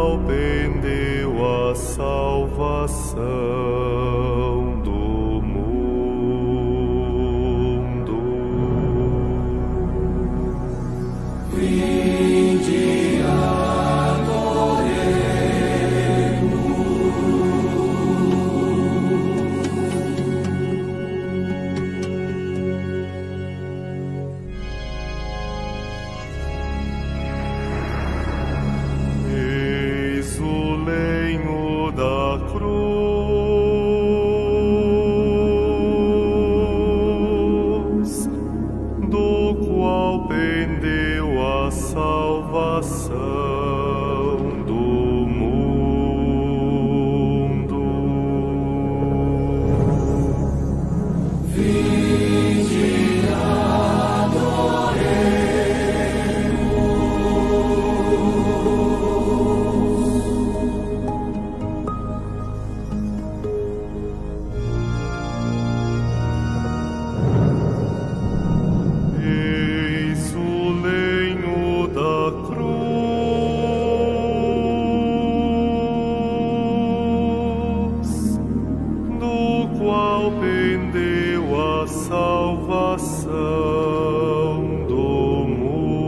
qual pendeu a salvação do mundo. Vinde, Eis o lenho da cruz, do qual pendeu a salvação do mundo. vinde, Eis o lenho da cruz, do qual pendeu a salvação do mundo.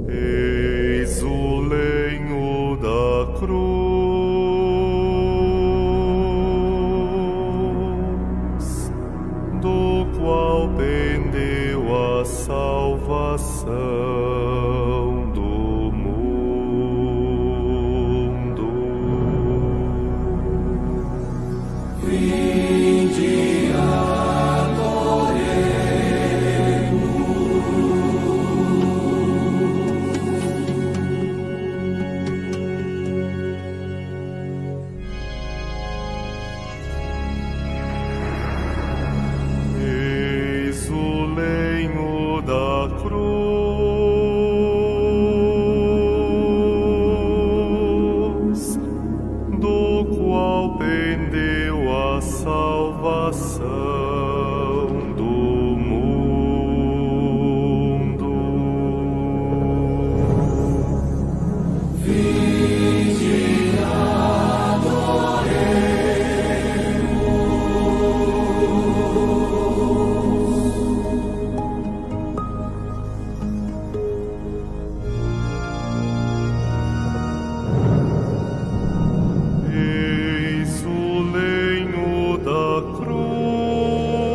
Eis o lenho da cruz, do qual pendeu a salvação do mundo. vinde, Eis o lenho da cruz, do qual pendeu a salvação do mundo. vinde, Eis o lenho da cruz,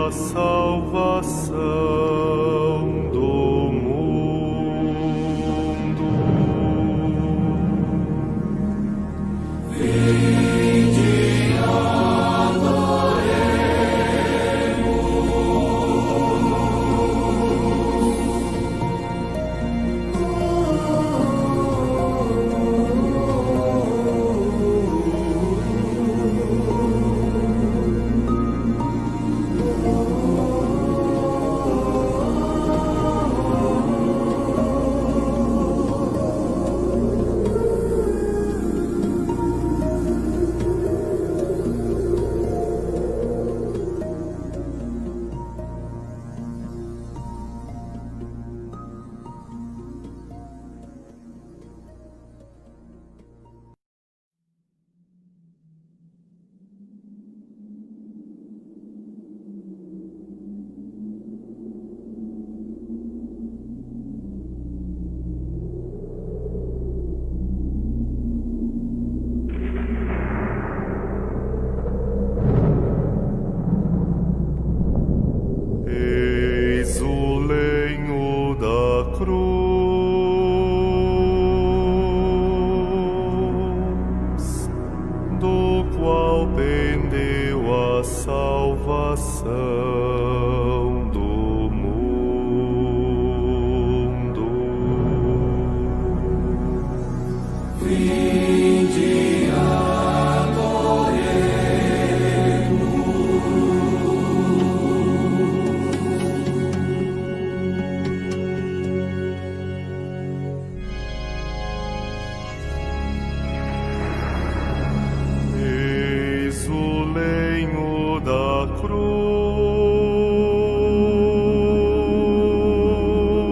a salvação do mundo. Vinde, Eis o lenho da cruz, do qual pendeu a salvação do mundo. vinde, Eis o lenho da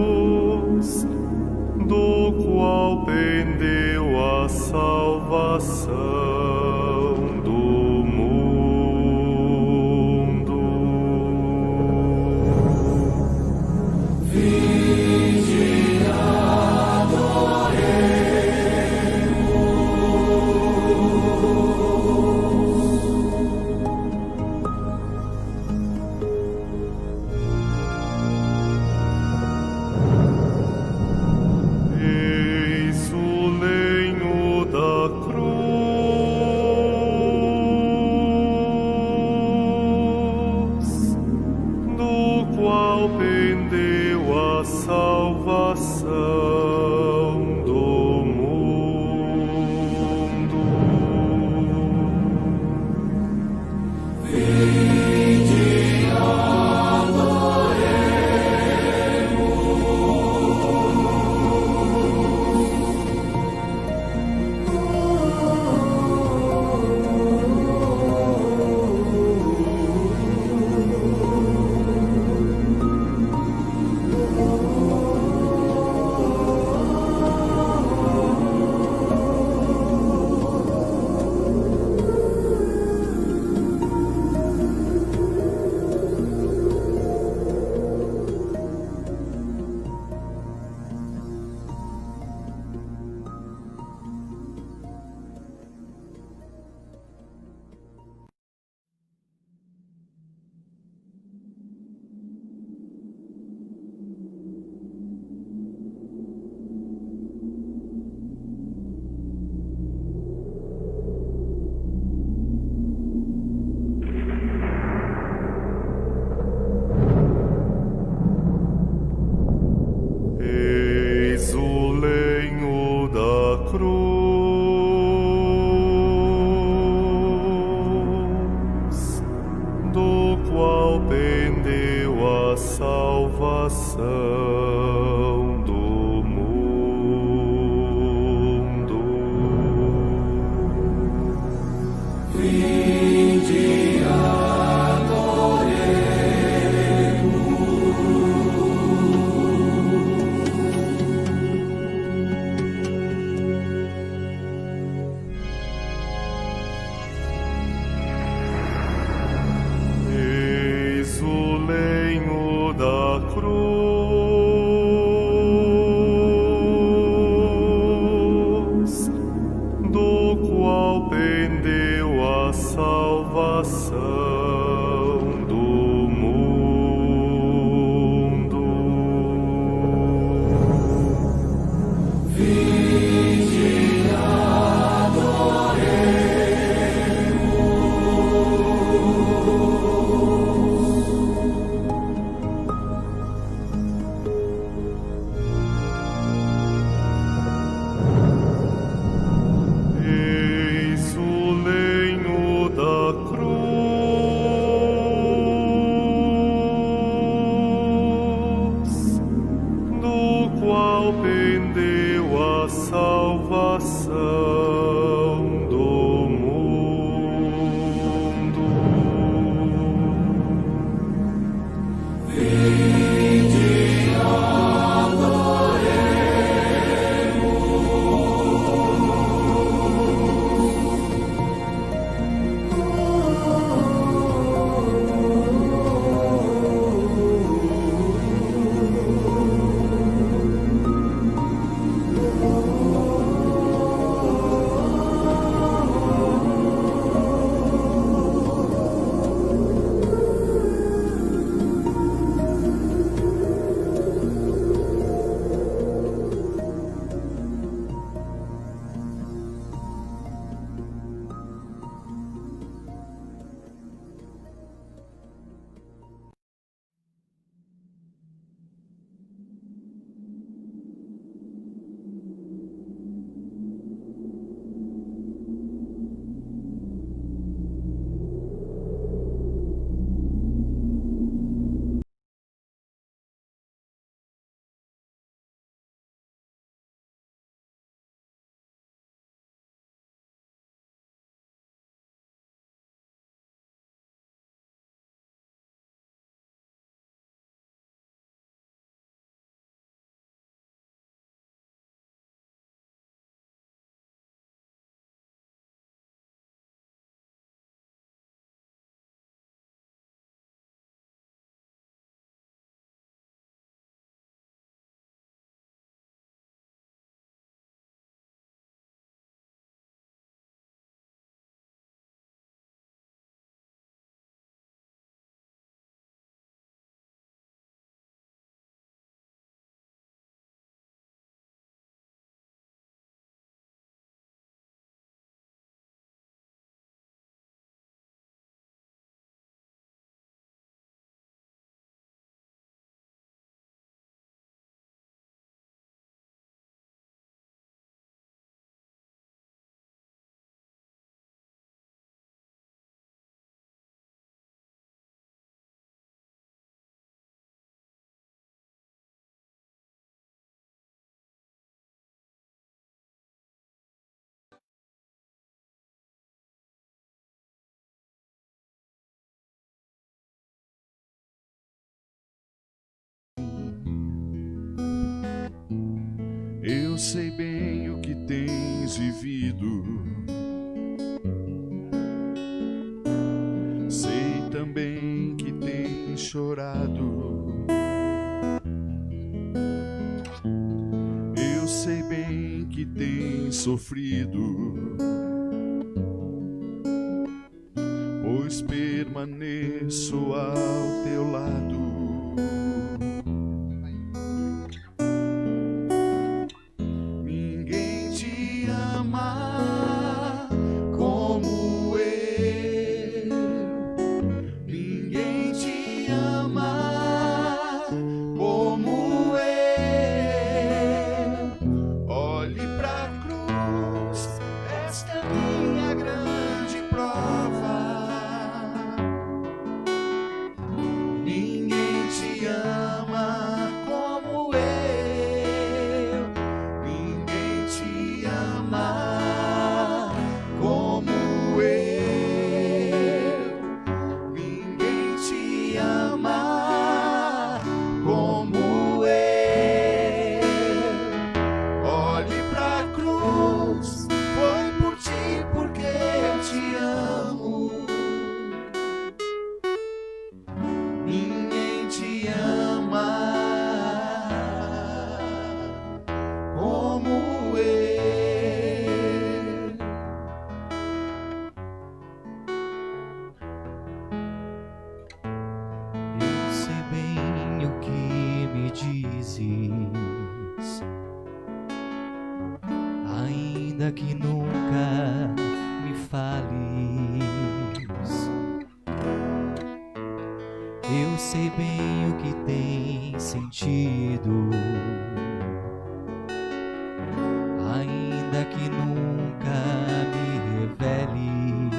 cruz, do qual pendeu a salvação do mundo. vinde, Eis o lenho da cruz, do qual pendeu a salvação do mundo. vinde, Eis o lenho da cruz, do qual pendeu a salvação do mundo. vinde, Eis o lenho da cruz, Eu sei bem o que tens vivido, sei também que tens chorado. Eu sei bem que tens sofrido, pois permaneço ao teu lado. Ninguém te ama como eu, ninguém te ama como eu. Olhe pra cruz, esta é minha grande prova. Ninguém te ama como eu, ninguém te ama como eu, ninguém te ama como eu. Olhe pra cruz, foi por ti porque eu te amo. Ninguém te ama como eu. Eu sei bem o que me dizes, ainda que nunca me fales. Eu sei bem o que tem sentido, ainda que nunca me reveles.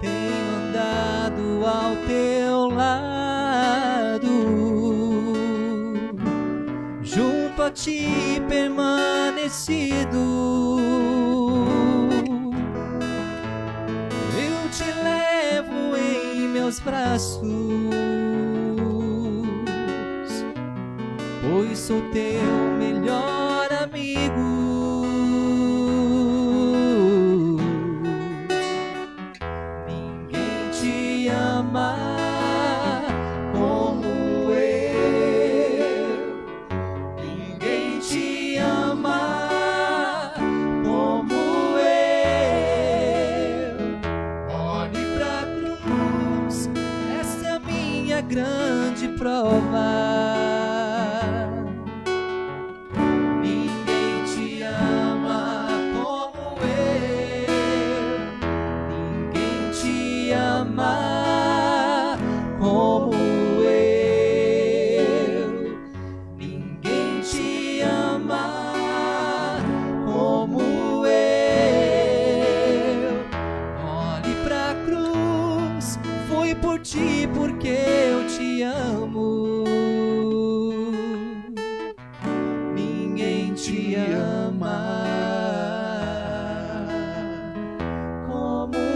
Tenho andado ao teu lado, junto a ti permanecido. Eu te levo em meus braços, pois sou teu melhor amigo. Ninguém te ama como eu, ninguém te ama como eu. Olhe pra cruz, essa é a minha grande prova. Ninguém te ama como eu, ninguém te ama como eu, ninguém te ama como eu. Olhe pra cruz, foi por ti porque eu te amo. Ninguém te ama como eu.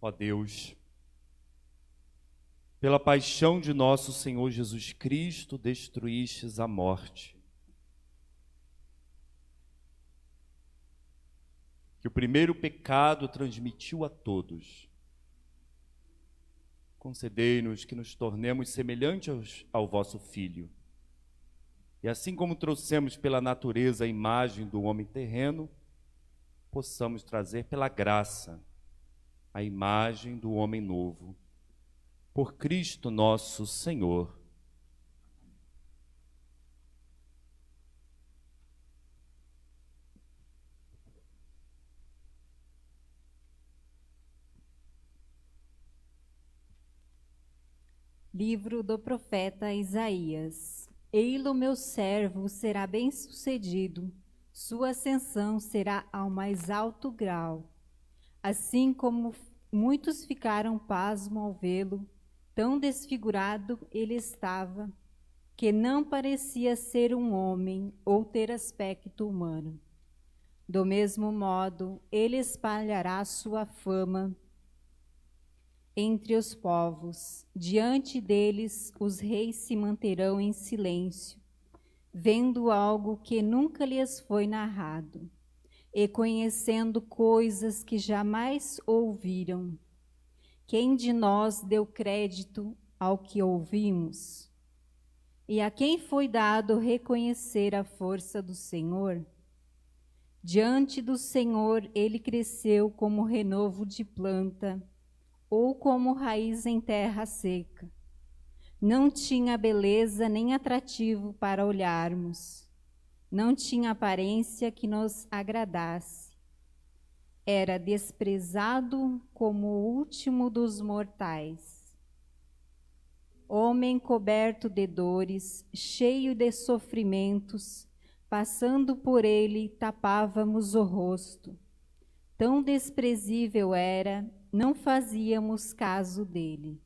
Ó Deus, pela paixão de nosso Senhor Jesus Cristo, destruístes a morte. Que o primeiro pecado transmitiu a todos. Concedei-nos que nos tornemos semelhantes ao vosso Filho. E assim como trouxemos pela natureza a imagem do homem terreno, possamos trazer pela graça a imagem do homem novo. Por Cristo nosso Senhor. Livro do profeta Isaías. Ei-lo, meu servo, será bem-sucedido, sua ascensão será ao mais alto grau. Assim como muitos ficaram pasmo ao vê-lo, tão desfigurado ele estava, que não parecia ser um homem ou ter aspecto humano. Do mesmo modo, ele espalhará sua fama entre os povos. Diante deles, os reis se manterão em silêncio, vendo algo que nunca lhes foi narrado, e conhecendo coisas que jamais ouviram. Quem de nós deu crédito ao que ouvimos? E a quem foi dado reconhecer a força do Senhor? Diante do Senhor ele cresceu como renovo de planta, ou como raiz em terra seca. Não tinha beleza nem atrativo para olharmos. Não tinha aparência que nos agradasse. Era desprezado como o último dos mortais. Homem coberto de dores, cheio de sofrimentos, passando por ele, tapávamos o rosto. Tão desprezível era, não fazíamos caso dele.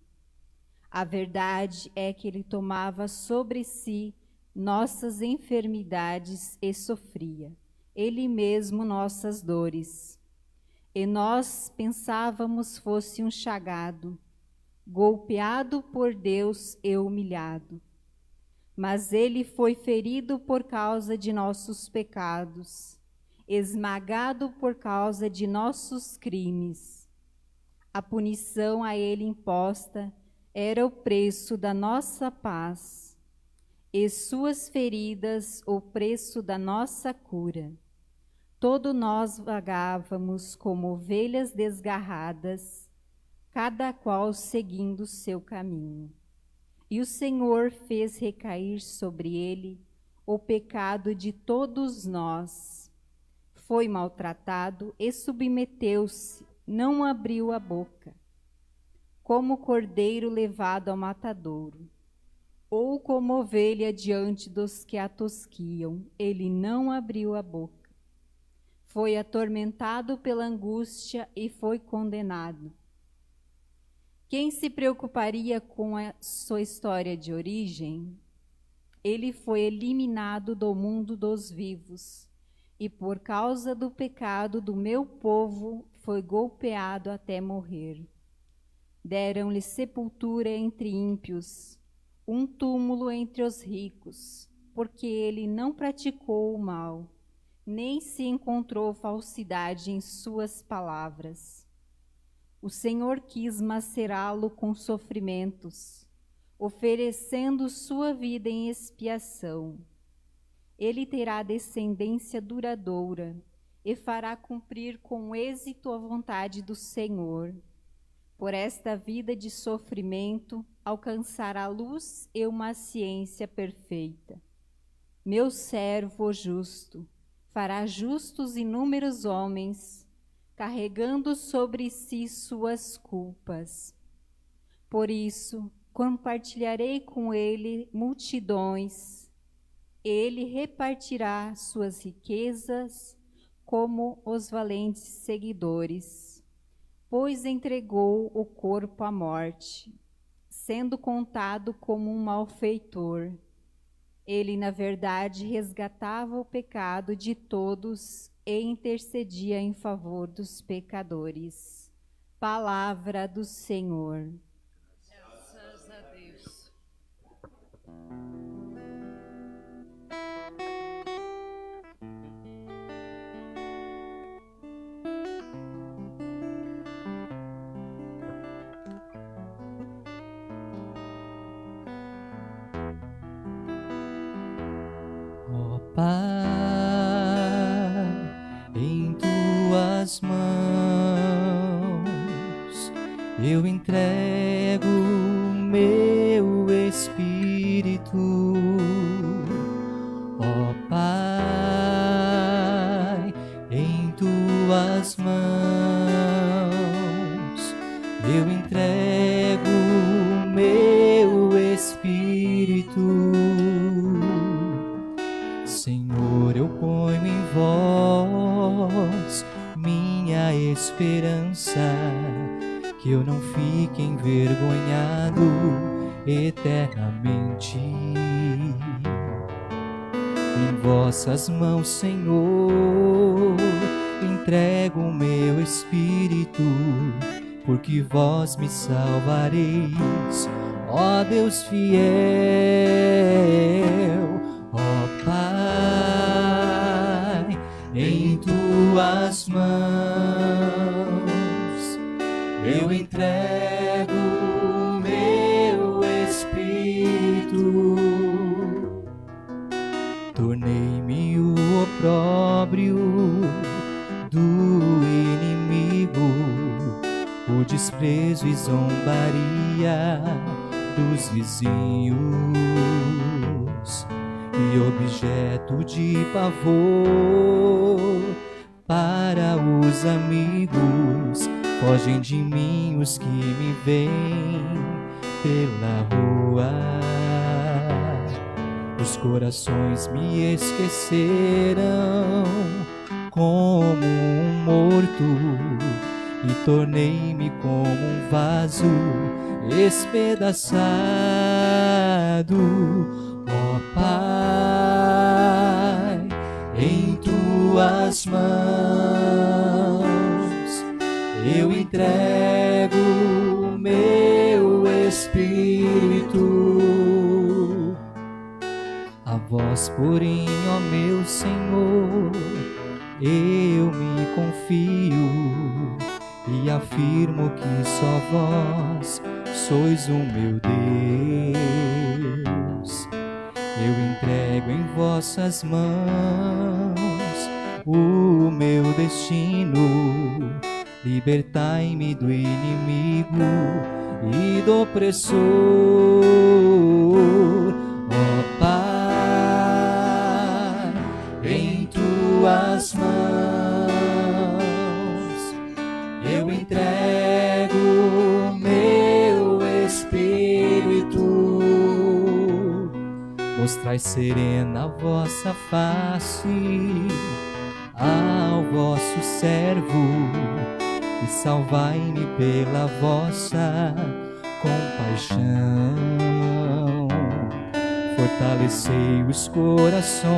A verdade é que ele tomava sobre si nossas enfermidades e sofria, ele mesmo nossas dores. E nós pensávamos fosse um chagado, golpeado por Deus e humilhado. Mas ele foi ferido por causa de nossos pecados, esmagado por causa de nossos crimes. A punição a ele imposta era o preço da nossa paz, e suas feridas o preço da nossa cura. Todos nós vagávamos como ovelhas desgarradas, cada qual seguindo seu caminho. E o Senhor fez recair sobre ele o pecado de todos nós. Foi maltratado e submeteu-se, não abriu a boca. Como cordeiro levado ao matadouro, ou como ovelha diante dos que a tosquiam, ele não abriu a boca. Foi atormentado pela angústia e foi condenado. Quem se preocuparia com a sua história de origem? Ele foi eliminado do mundo dos vivos, e por causa do pecado do meu povo foi golpeado até morrer. Deram-lhe sepultura entre ímpios, um túmulo entre os ricos, porque ele não praticou o mal, nem se encontrou falsidade em suas palavras. O Senhor quis macerá-lo com sofrimentos, oferecendo sua vida em expiação. Ele terá descendência duradoura e fará cumprir com êxito a vontade do Senhor. Por esta vida de sofrimento, alcançará luz e uma ciência perfeita. Meu servo justo fará justos inúmeros homens, carregando sobre si suas culpas. Por isso, compartilharei com ele multidões. Ele repartirá suas riquezas como os valentes seguidores, pois entregou o corpo à morte, sendo contado como um malfeitor. Ele, na verdade, resgatava o pecado de todos e intercedia em favor dos pecadores. Palavra do Senhor. Graças a Deus. Ó Pai, em tuas mãos eu entrego meu espírito. Ó Pai, em tuas mãos eu entrego meu espírito. Senhor, eu ponho em vós minha esperança, que eu não fique envergonhado eternamente. Em vossas mãos, Senhor, entrego o meu espírito, porque vós me salvareis, ó Deus fiel. Ó Pai, em tuas mãos eu entrego o meu espírito. Tornei-me o opróbrio do inimigo, o desprezo e zombaria dos vizinhos, e objeto de pavor para os amigos. Fogem de mim os que me veem pela rua. Os corações me esqueceram como um morto, e tornei-me como um vaso espedaçado. Ó Pai, em tuas mãos eu entrego o meu espírito. A vós, porém, ó meu Senhor, eu me confio e afirmo que só vós sois o meu Deus. Eu entrego em vossas mãos o meu destino. Libertai-me do inimigo e do opressor. Ó Pai, em tuas mãos eu entrego o meu espírito. Mostrai serena a vossa face ao vosso servo, e salvai-me pela vossa compaixão. Fortalecei os corações,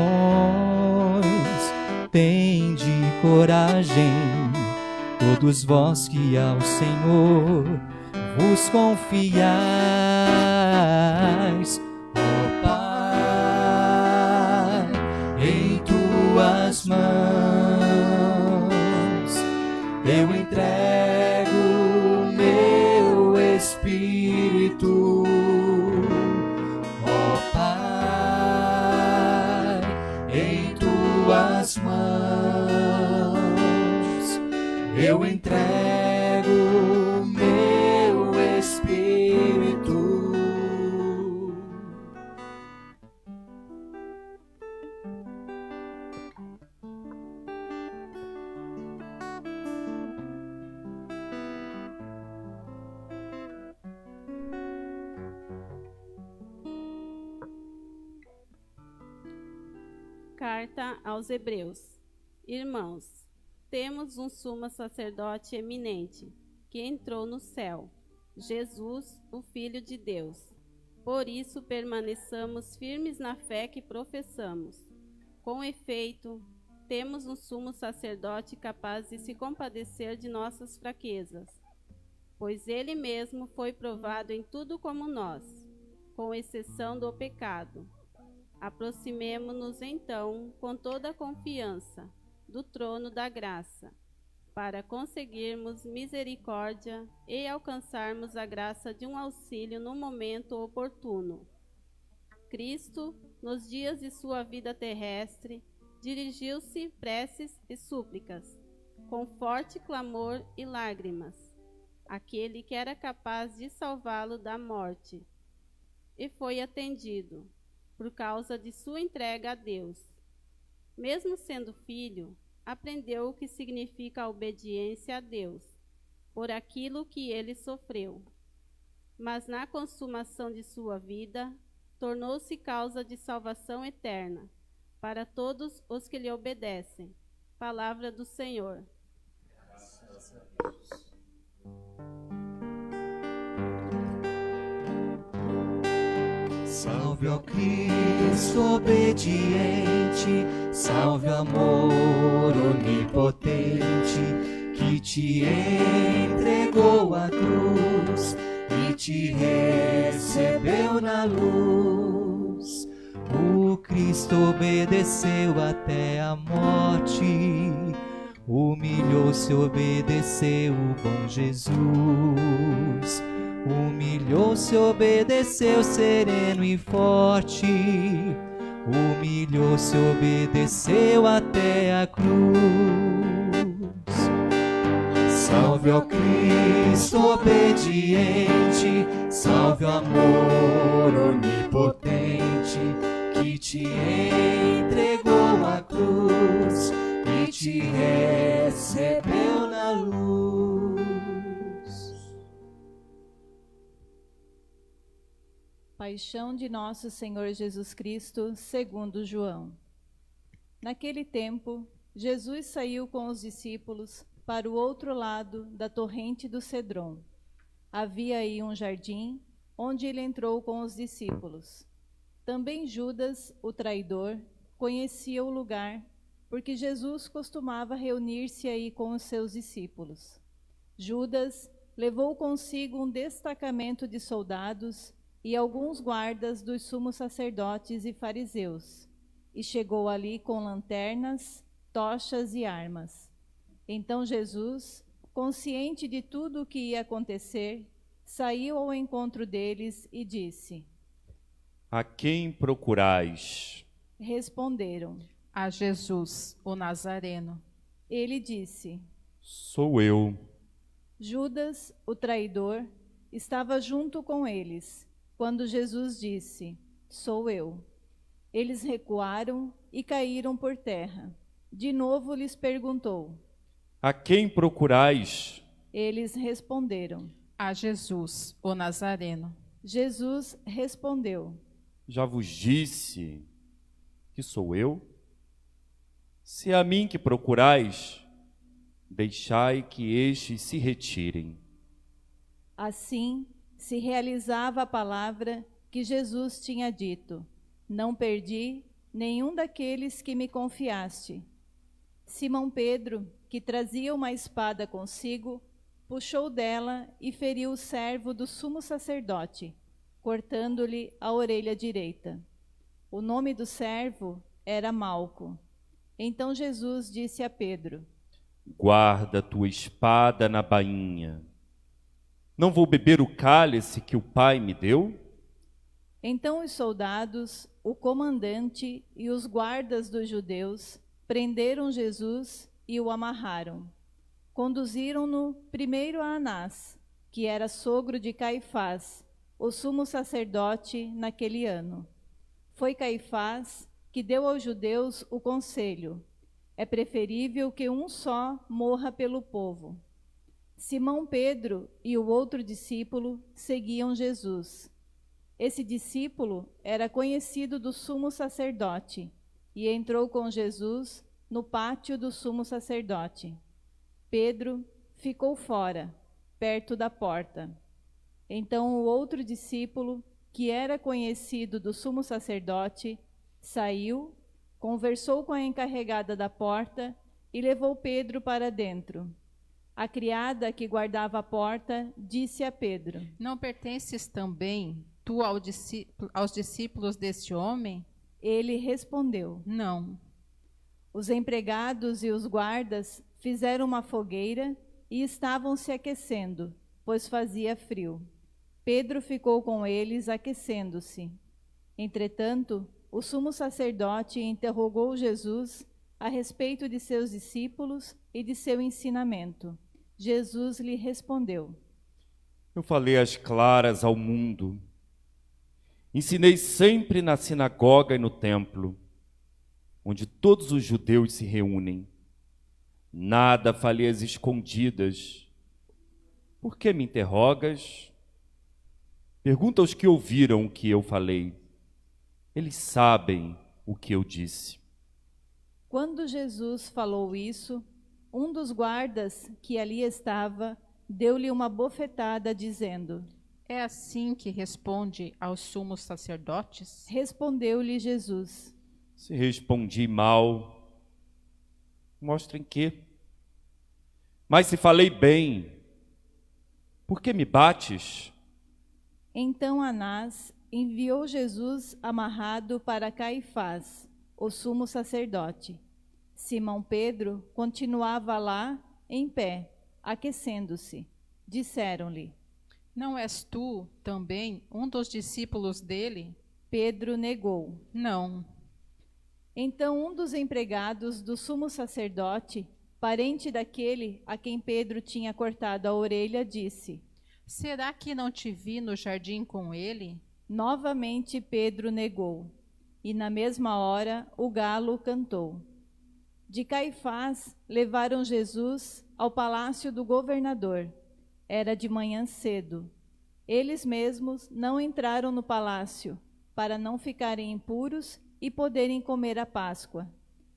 tende coragem, todos vós que ao Senhor vos confiais. Ó Pai, em tuas mãos eu entrego o meu espírito. Ó Pai, em tuas mãos eu entrego o meu espírito. Carta aos Hebreus. Irmãos, temos um sumo sacerdote eminente, que entrou no céu, Jesus, o Filho de Deus. Por isso permaneçamos firmes na fé que professamos. Com efeito, temos um sumo sacerdote capaz de se compadecer de nossas fraquezas, pois ele mesmo foi provado em tudo como nós, com exceção do pecado. Aproximemo-nos então com toda a confiança do trono da graça, para conseguirmos misericórdia e alcançarmos a graça de um auxílio no momento oportuno. Cristo, nos dias de sua vida terrestre, dirigiu-se preces e súplicas, com forte clamor e lágrimas, àquele que era capaz de salvá-lo da morte, e foi atendido, por causa de sua entrega a Deus. Mesmo sendo filho, aprendeu o que significa a obediência a Deus, por aquilo que ele sofreu. Mas na consumação de sua vida, tornou-se causa de salvação eterna, para todos os que lhe obedecem. Palavra do Senhor. Salve, ó Cristo obediente, salve, amor onipotente, que te entregou a cruz e te recebeu na luz. O Cristo obedeceu até a morte, humilhou-se, obedeceu o bom Jesus. Humilhou-se, obedeceu, sereno e forte. Humilhou-se, obedeceu até a cruz. Salve, ó Cristo obediente, salve, amor onipotente, que te entregou a cruz e te recebeu na luz. Paixão de nosso Senhor Jesus Cristo, segundo João. Naquele tempo, Jesus saiu com os discípulos para o outro lado da torrente do Cedron. Havia aí um jardim, onde ele entrou com os discípulos. Também Judas, o traidor, conhecia o lugar, porque Jesus costumava reunir-se aí com os seus discípulos. Judas levou consigo um destacamento de soldados e alguns guardas dos sumos sacerdotes e fariseus, e chegou ali com lanternas, tochas e armas. Então Jesus, consciente de tudo o que ia acontecer, saiu ao encontro deles e disse: A quem procurais? Responderam: A Jesus, o Nazareno. Ele disse: Sou eu. Judas, o traidor, estava junto com eles, quando Jesus disse: Sou eu. Eles recuaram e caíram por terra. De novo lhes perguntou: A quem procurais? Eles responderam: A Jesus, o Nazareno. Jesus respondeu: Já vos disse que sou eu? Se é a mim que procurais, deixai que estes se retirem. Assim se realizava a palavra que Jesus tinha dito: Não perdi nenhum daqueles que me confiaste. Simão Pedro, que trazia uma espada consigo, puxou dela e feriu o servo do sumo sacerdote, cortando-lhe a orelha direita. O nome do servo era Malco. Então Jesus disse a Pedro: Guarda tua espada na bainha. Não vou beber o cálice que o Pai me deu? Então os soldados, o comandante e os guardas dos judeus prenderam Jesus e o amarraram. Conduziram-no primeiro a Anás, que era sogro de Caifás, o sumo sacerdote naquele ano. Foi Caifás que deu aos judeus o conselho: é preferível que um só morra pelo povo. Simão Pedro e o outro discípulo seguiam Jesus. Esse discípulo era conhecido do sumo sacerdote e entrou com Jesus no pátio do sumo sacerdote. Pedro ficou fora, perto da porta. Então o outro discípulo, que era conhecido do sumo sacerdote, saiu, conversou com a encarregada da porta e levou Pedro para dentro. A criada que guardava a porta disse a Pedro: Não pertences também tu aos discípulos deste homem? Ele respondeu: Não. Os empregados e os guardas fizeram uma fogueira e estavam se aquecendo, pois fazia frio. Pedro ficou com eles aquecendo-se. Entretanto, o sumo sacerdote interrogou Jesus a respeito de seus discípulos e de seu ensinamento. Jesus lhe respondeu: Eu falei às claras ao mundo. Ensinei sempre na sinagoga e no templo, onde todos os judeus se reúnem. Nada falei às escondidas. Por que me interrogas? Pergunta aos que ouviram o que eu falei. Eles sabem o que eu disse. Quando Jesus falou isso, um dos guardas que ali estava deu-lhe uma bofetada, dizendo: É assim que responde aos sumos sacerdotes? Respondeu-lhe Jesus: Se respondi mal, mostrem que. Mas se falei bem, por que me bates? Então Anás enviou Jesus amarrado para Caifás, o sumo sacerdote. Simão Pedro continuava lá, em pé, aquecendo-se. Disseram-lhe: Não és tu também um dos discípulos dele? Pedro negou. Não. Então um dos empregados do sumo sacerdote, parente daquele a quem Pedro tinha cortado a orelha, disse: Será que não te vi no jardim com ele? Novamente Pedro negou. E na mesma hora o galo cantou. De Caifás levaram Jesus ao palácio do governador. Era de manhã cedo. Eles mesmos não entraram no palácio, para não ficarem impuros e poderem comer a Páscoa.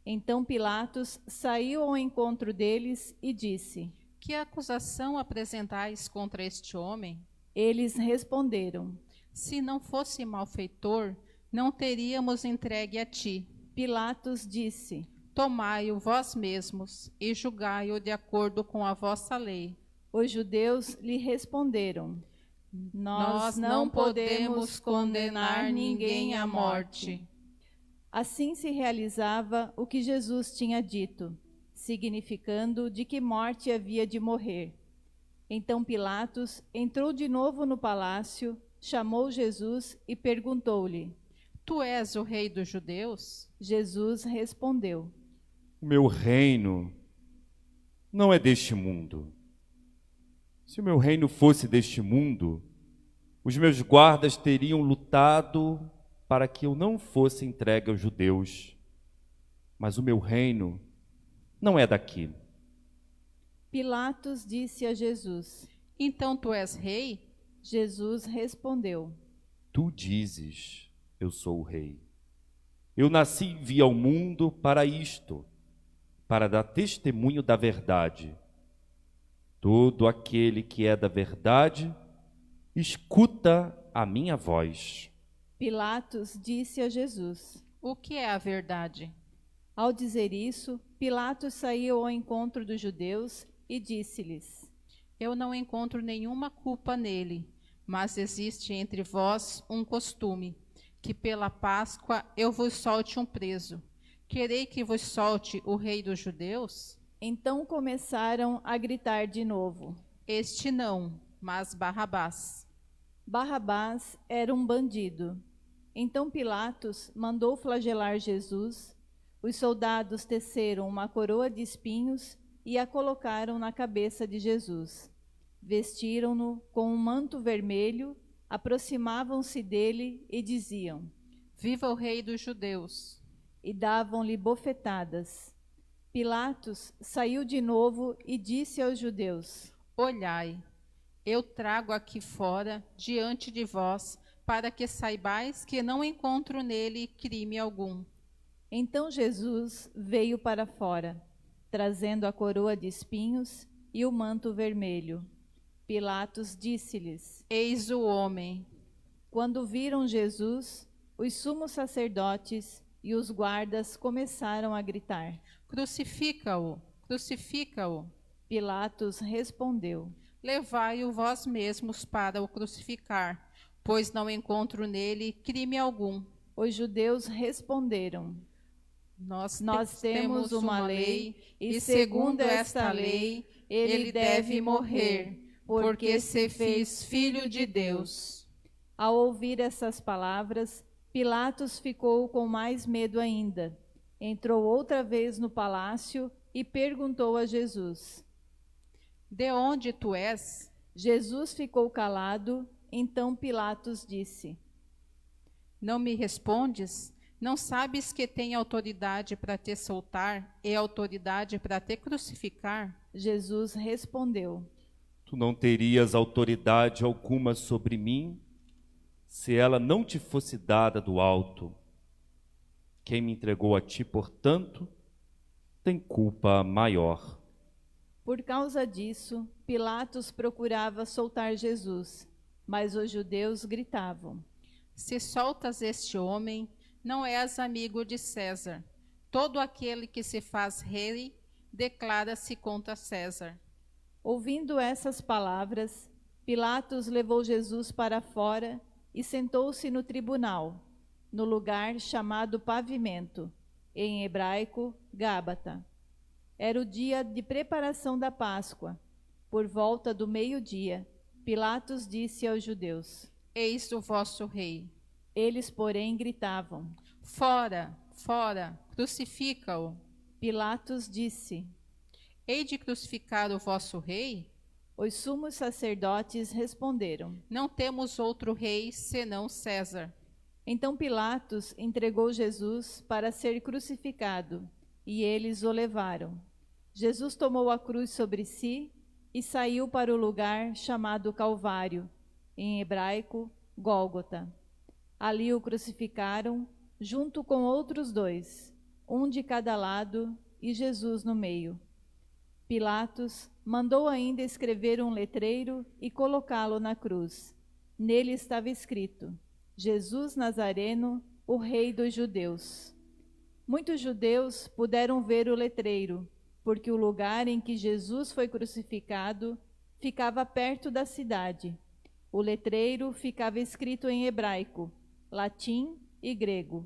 Então Pilatos saiu ao encontro deles e disse: Que acusação apresentais contra este homem? Eles responderam: Se não fosse malfeitor, não teríamos entregue a ti. Pilatos disse: Tomai-o vós mesmos e julgai-o de acordo com a vossa lei. Os judeus lhe responderam: Nós não podemos condenar ninguém à morte. Assim se realizava o que Jesus tinha dito, significando de que morte havia de morrer. Então Pilatos entrou de novo no palácio, chamou Jesus e perguntou-lhe: Tu és o rei dos judeus? Jesus respondeu: O meu reino não é deste mundo. Se o meu reino fosse deste mundo, os meus guardas teriam lutado para que eu não fosse entregue aos judeus. Mas o meu reino não é daqui. Pilatos disse a Jesus: Então tu és rei? Jesus respondeu: Tu dizes, eu sou o rei. Eu nasci e vim ao mundo para isto, para dar testemunho da verdade. Todo aquele que é da verdade, escuta a minha voz. Pilatos disse a Jesus: O que é a verdade? Ao dizer isso, Pilatos saiu ao encontro dos judeus e disse-lhes: Eu não encontro nenhuma culpa nele, mas existe entre vós um costume, que pela Páscoa eu vos solte um preso. Querei que vos solte o rei dos judeus? Então começaram a gritar de novo. Este não, mas Barrabás. Barrabás era um bandido. Então Pilatos mandou flagelar Jesus. Os soldados teceram uma coroa de espinhos e a colocaram na cabeça de Jesus. Vestiram-no com um manto vermelho, aproximavam-se dele e diziam: Viva o rei dos judeus! E davam-lhe bofetadas. Pilatos saiu de novo e disse aos judeus: Olhai, eu trago aqui fora, diante de vós, para que saibais que não encontro nele crime algum. Então Jesus veio para fora, trazendo a coroa de espinhos e o manto vermelho. Pilatos disse-lhes: Eis o homem. Quando viram Jesus, os sumos sacerdotes e os guardas começaram a gritar: Crucifica-o, crucifica-o. Pilatos respondeu: Levai-o vós mesmos para o crucificar, pois não encontro nele crime algum. Os judeus responderam: Nós temos uma lei, e segundo esta lei, ele deve morrer, porque se fez filho de Deus. Ao ouvir essas palavras, Pilatos ficou com mais medo ainda. Entrou outra vez no palácio e perguntou a Jesus: De onde tu és? Jesus ficou calado. Então Pilatos disse: Não me respondes? Não sabes que tenho autoridade para te soltar e autoridade para te crucificar? Jesus respondeu: Tu não terias autoridade alguma sobre mim, se ela não te fosse dada do alto. Quem me entregou a ti, portanto, tem culpa maior. Por causa disso, Pilatos procurava soltar Jesus, mas os judeus gritavam: Se soltas este homem, não és amigo de César. Todo aquele que se faz rei declara-se contra César. Ouvindo essas palavras, Pilatos levou Jesus para fora e sentou-se no tribunal, no lugar chamado Pavimento, em hebraico, Gábata. Era o dia de preparação da Páscoa. Por volta do meio-dia, Pilatos disse aos judeus: Eis o vosso rei. Eles, porém, gritavam: Fora, fora, crucifica-o. Pilatos disse: Hei de crucificar o vosso rei? Os sumos sacerdotes responderam: Não temos outro rei senão César. Então Pilatos entregou Jesus para ser crucificado, e eles o levaram. Jesus tomou a cruz sobre si e saiu para o lugar chamado Calvário, em hebraico, Gólgota. Ali o crucificaram, junto com outros dois, um de cada lado e Jesus no meio. Pilatos mandou ainda escrever um letreiro e colocá-lo na cruz. Nele estava escrito: Jesus Nazareno, o Rei dos Judeus. Muitos judeus puderam ver o letreiro, porque o lugar em que Jesus foi crucificado ficava perto da cidade. O letreiro ficava escrito em hebraico, latim e grego.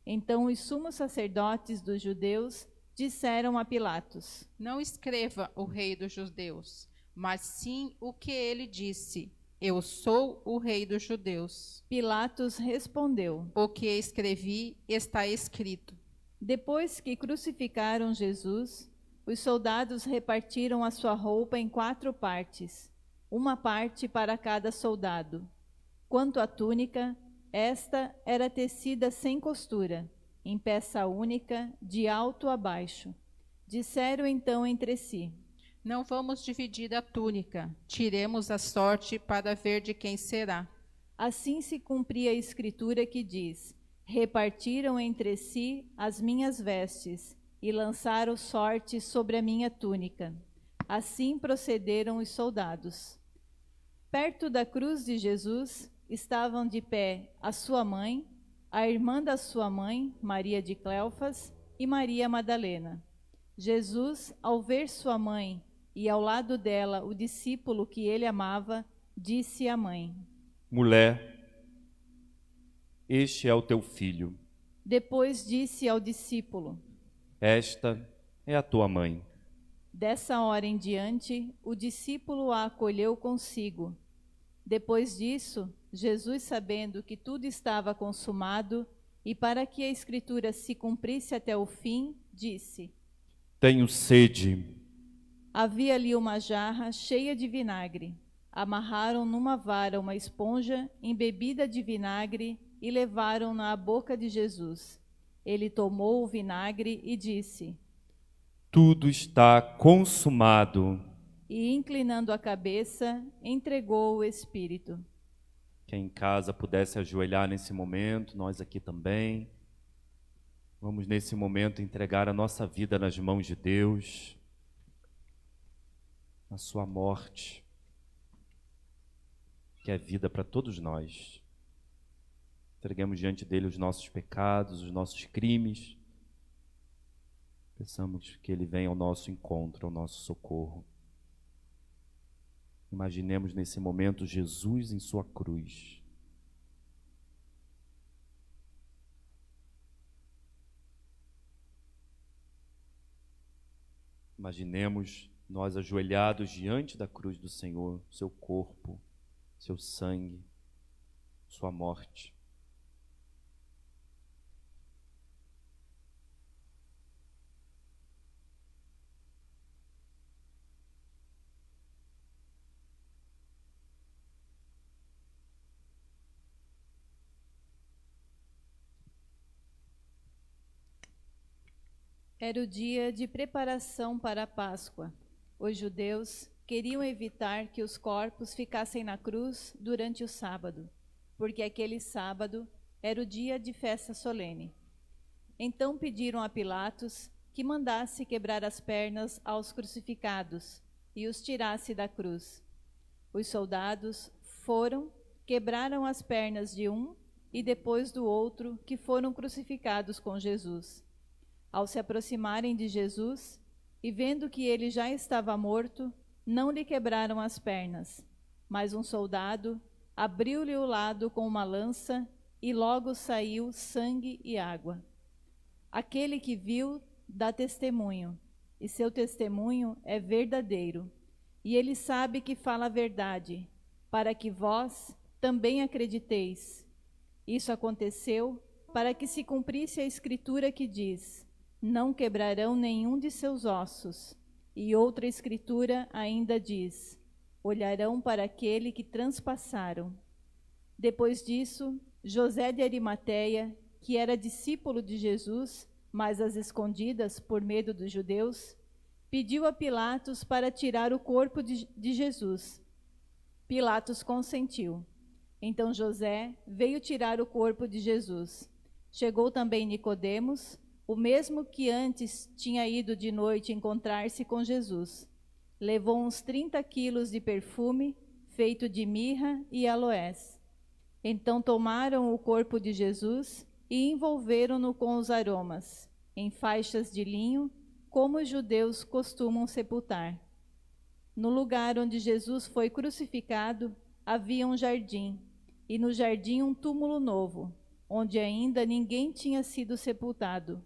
Então os sumos sacerdotes dos judeus disseram a Pilatos: Não escreva o rei dos judeus, mas sim o que ele disse: Eu sou o rei dos judeus. Pilatos respondeu: O que escrevi está escrito. Depois que crucificaram Jesus, os soldados repartiram a sua roupa em 4 partes, uma parte para cada soldado. Quanto à túnica, esta era tecida sem costura, em peça única, de alto a baixo. Disseram então entre si: Não vamos dividir a túnica, tiremos a sorte para ver de quem será. Assim se cumpria a escritura que diz: Repartiram entre si as minhas vestes e lançaram sorte sobre a minha túnica. Assim procederam os soldados. Perto da cruz de Jesus estavam de pé a sua mãe, a irmã da sua mãe, Maria de Cleofas, e Maria Madalena. Jesus, ao ver sua mãe e ao lado dela o discípulo que ele amava, disse à mãe: Mulher, este é o teu filho. Depois disse ao discípulo: Esta é a tua mãe. Dessa hora em diante, o discípulo a acolheu consigo. Depois disso, Jesus, sabendo que tudo estava consumado, e para que a Escritura se cumprisse até o fim, disse: Tenho sede. Havia ali uma jarra cheia de vinagre. Amarraram numa vara uma esponja embebida de vinagre e levaram-na à boca de Jesus. Ele tomou o vinagre e disse: Tudo está consumado. E, inclinando a cabeça, entregou o Espírito. Quem em casa pudesse ajoelhar nesse momento, nós aqui também. Vamos nesse momento entregar a nossa vida nas mãos de Deus, na sua morte, que é vida para todos nós. Entreguemos diante dele os nossos pecados, os nossos crimes. Peçamos que ele venha ao nosso encontro, ao nosso socorro. Imaginemos nesse momento Jesus em sua cruz. Imaginemos nós ajoelhados diante da cruz do Senhor, seu corpo, seu sangue, sua morte. Era o dia de preparação para a Páscoa. Os judeus queriam evitar que os corpos ficassem na cruz durante o sábado, porque aquele sábado era o dia de festa solene. Então pediram a Pilatos que mandasse quebrar as pernas aos crucificados e os tirasse da cruz. Os soldados foram, quebraram as pernas de um e depois do outro que foram crucificados com Jesus. Ao se aproximarem de Jesus e vendo que ele já estava morto, não lhe quebraram as pernas, mas um soldado abriu-lhe o lado com uma lança e logo saiu sangue e água. Aquele que viu dá testemunho, e seu testemunho é verdadeiro, e ele sabe que fala a verdade, para que vós também acrediteis. Isso aconteceu para que se cumprisse a escritura que diz: não quebrarão nenhum de seus ossos. E outra escritura ainda diz: olharão para aquele que transpassaram. Depois disso, José de Arimateia, que era discípulo de Jesus, mas às escondidas por medo dos judeus, pediu a Pilatos para tirar o corpo de Jesus. Pilatos consentiu. Então José veio tirar o corpo de Jesus. Chegou também Nicodemos, o mesmo que antes tinha ido de noite encontrar-se com Jesus. Levou uns 30 quilos de perfume, feito de mirra e aloés. Então tomaram o corpo de Jesus e envolveram-no com os aromas, em faixas de linho, como os judeus costumam sepultar. No lugar onde Jesus foi crucificado, havia um jardim, e no jardim um túmulo novo, onde ainda ninguém tinha sido sepultado.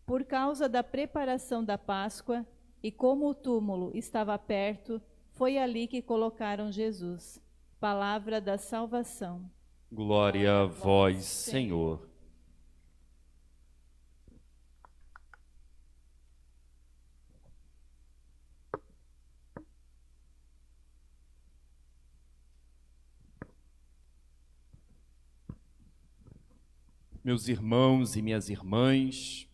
Por causa da preparação da Páscoa, e como o túmulo estava perto, foi ali que colocaram Jesus. Palavra da salvação. Glória a vós, Senhor. Meus irmãos e minhas irmãs,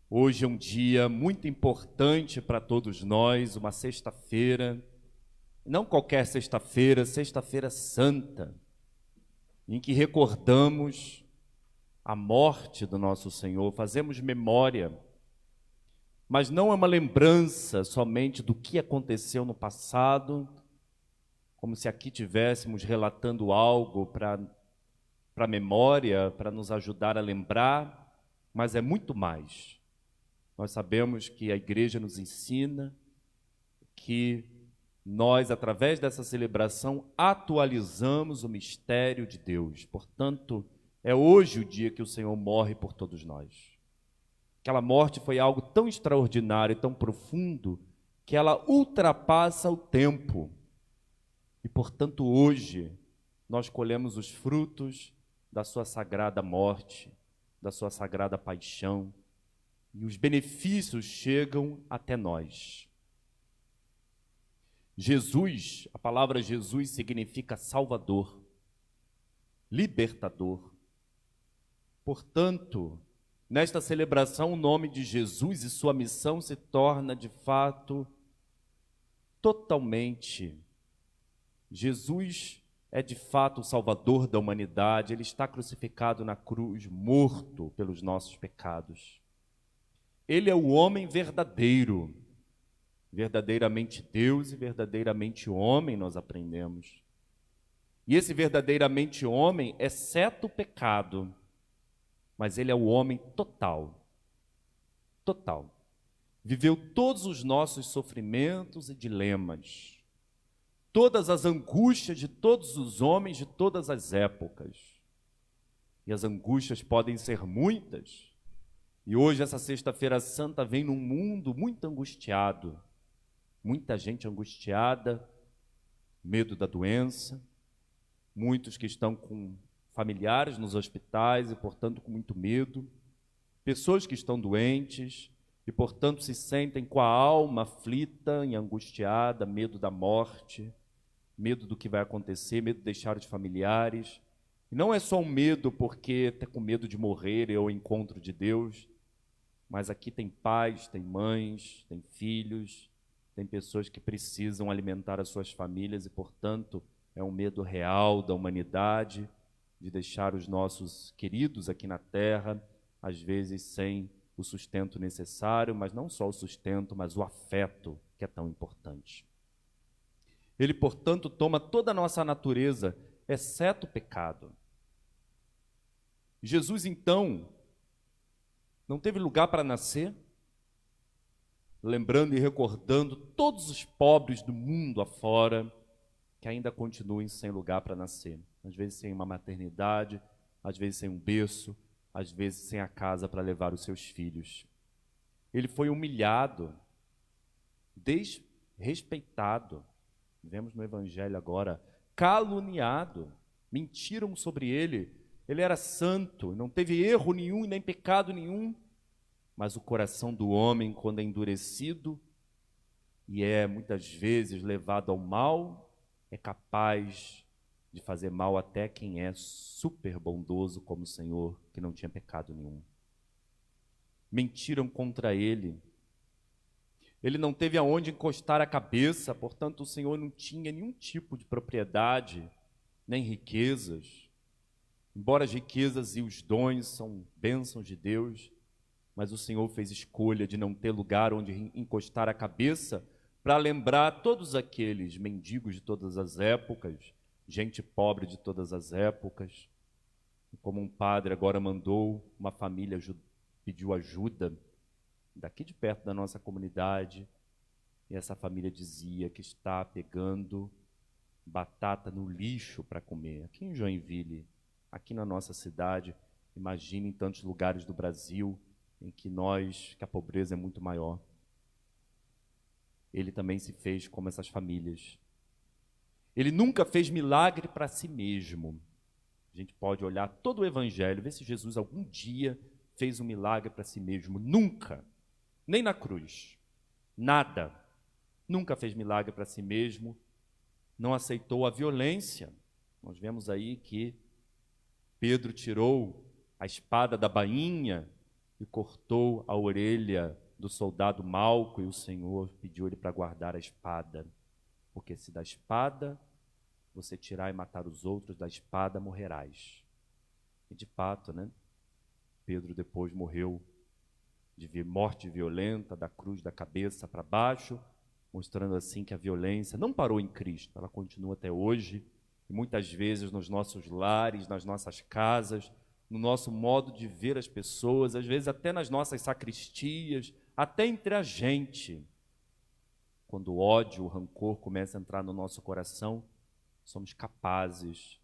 hoje é um dia muito importante para todos nós, uma sexta-feira, não qualquer sexta-feira, sexta-feira santa, em que recordamos a morte do nosso Senhor, fazemos memória, mas não é uma lembrança somente do que aconteceu no passado, como se aqui tivéssemos relatando algo para a memória, para nos ajudar a lembrar, mas é muito mais. Nós sabemos que a igreja nos ensina que nós, através dessa celebração, atualizamos o mistério de Deus. Portanto, é hoje o dia que o Senhor morre por todos nós. Aquela morte foi algo tão extraordinário, tão profundo, que ela ultrapassa o tempo. E, portanto, hoje, nós colhemos os frutos da sua sagrada morte, da sua sagrada paixão, e os benefícios chegam até nós. Jesus, a palavra Jesus significa Salvador, libertador. Portanto, nesta celebração, o nome de Jesus e sua missão se torna, de fato, totalmente. Jesus é, de fato, o Salvador da humanidade. Ele está crucificado na cruz, morto pelos nossos pecados. Ele é o homem verdadeiro, verdadeiramente Deus e verdadeiramente homem, nós aprendemos. E esse verdadeiramente homem, exceto o pecado, mas ele é o homem total, total. Viveu todos os nossos sofrimentos e dilemas. todas as angústias de todos os homens de todas as épocas. E as angústias podem ser muitas. E hoje, essa Sexta-feira Santa, vem num mundo muito angustiado. Muita gente angustiada, medo da doença, muitos que estão com familiares nos hospitais e, portanto, com muito medo, pessoas que estão doentes e, portanto, se sentem com a alma aflita e angustiada, medo da morte, medo do que vai acontecer, medo de deixar os familiares. E não é só um medo porque está com medo de morrer ou encontro de Deus, mas aqui tem pais, tem mães, tem filhos, tem pessoas que precisam alimentar as suas famílias e, portanto, é um medo real da humanidade, de deixar os nossos queridos aqui na terra, às vezes sem o sustento necessário, mas não só o sustento, mas o afeto, que é tão importante. Ele, portanto, toma toda a nossa natureza, exceto o pecado. Jesus, então, não teve lugar para nascer, lembrando e recordando todos os pobres do mundo afora, que ainda continuem sem lugar para nascer. Às vezes sem uma maternidade, às vezes sem um berço, às vezes sem a casa para levar os seus filhos. Ele foi humilhado, desrespeitado, vemos no Evangelho agora, caluniado, mentiram sobre ele. Ele era santo, não teve erro nenhum e nem pecado nenhum, mas o coração do homem, quando é endurecido e é muitas vezes levado ao mal, é capaz de fazer mal até quem é super bondoso como o Senhor, que não tinha pecado nenhum. Mentiram contra ele. Ele não teve aonde encostar a cabeça, portanto o Senhor não tinha nenhum tipo de propriedade, nem riquezas. Embora as riquezas e os dons são bênçãos de Deus, mas o Senhor fez escolha de não ter lugar onde encostar a cabeça para lembrar todos aqueles mendigos de todas as épocas, gente pobre de todas as épocas. E como um padre agora mandou, uma família pediu ajuda daqui de perto da nossa comunidade, e essa família dizia que está pegando batata no lixo para comer. Aqui em Joinville, aqui na nossa cidade, imagine em tantos lugares do Brasil em que a pobreza é muito maior. Ele também se fez como essas famílias. Ele nunca fez milagre para si mesmo. A gente pode olhar todo o Evangelho, ver se Jesus algum dia fez um milagre para si mesmo. Nunca. Nem na cruz. Nada. Nunca fez milagre para si mesmo. Não aceitou a violência. Nós vemos aí que Pedro tirou a espada da bainha e cortou a orelha do soldado Malco, e o Senhor pediu ele para guardar a espada. Porque se da espada você tirar e matar os outros, da espada morrerás. E de fato, né? Pedro depois morreu de morte violenta, da cruz da cabeça para baixo, mostrando assim que a violência não parou em Cristo, ela continua até hoje, e muitas vezes nos nossos lares, nas nossas casas, no nosso modo de ver as pessoas, às vezes até nas nossas sacristias, até entre a gente. Quando o ódio, o rancor começa a entrar no nosso coração, somos capazes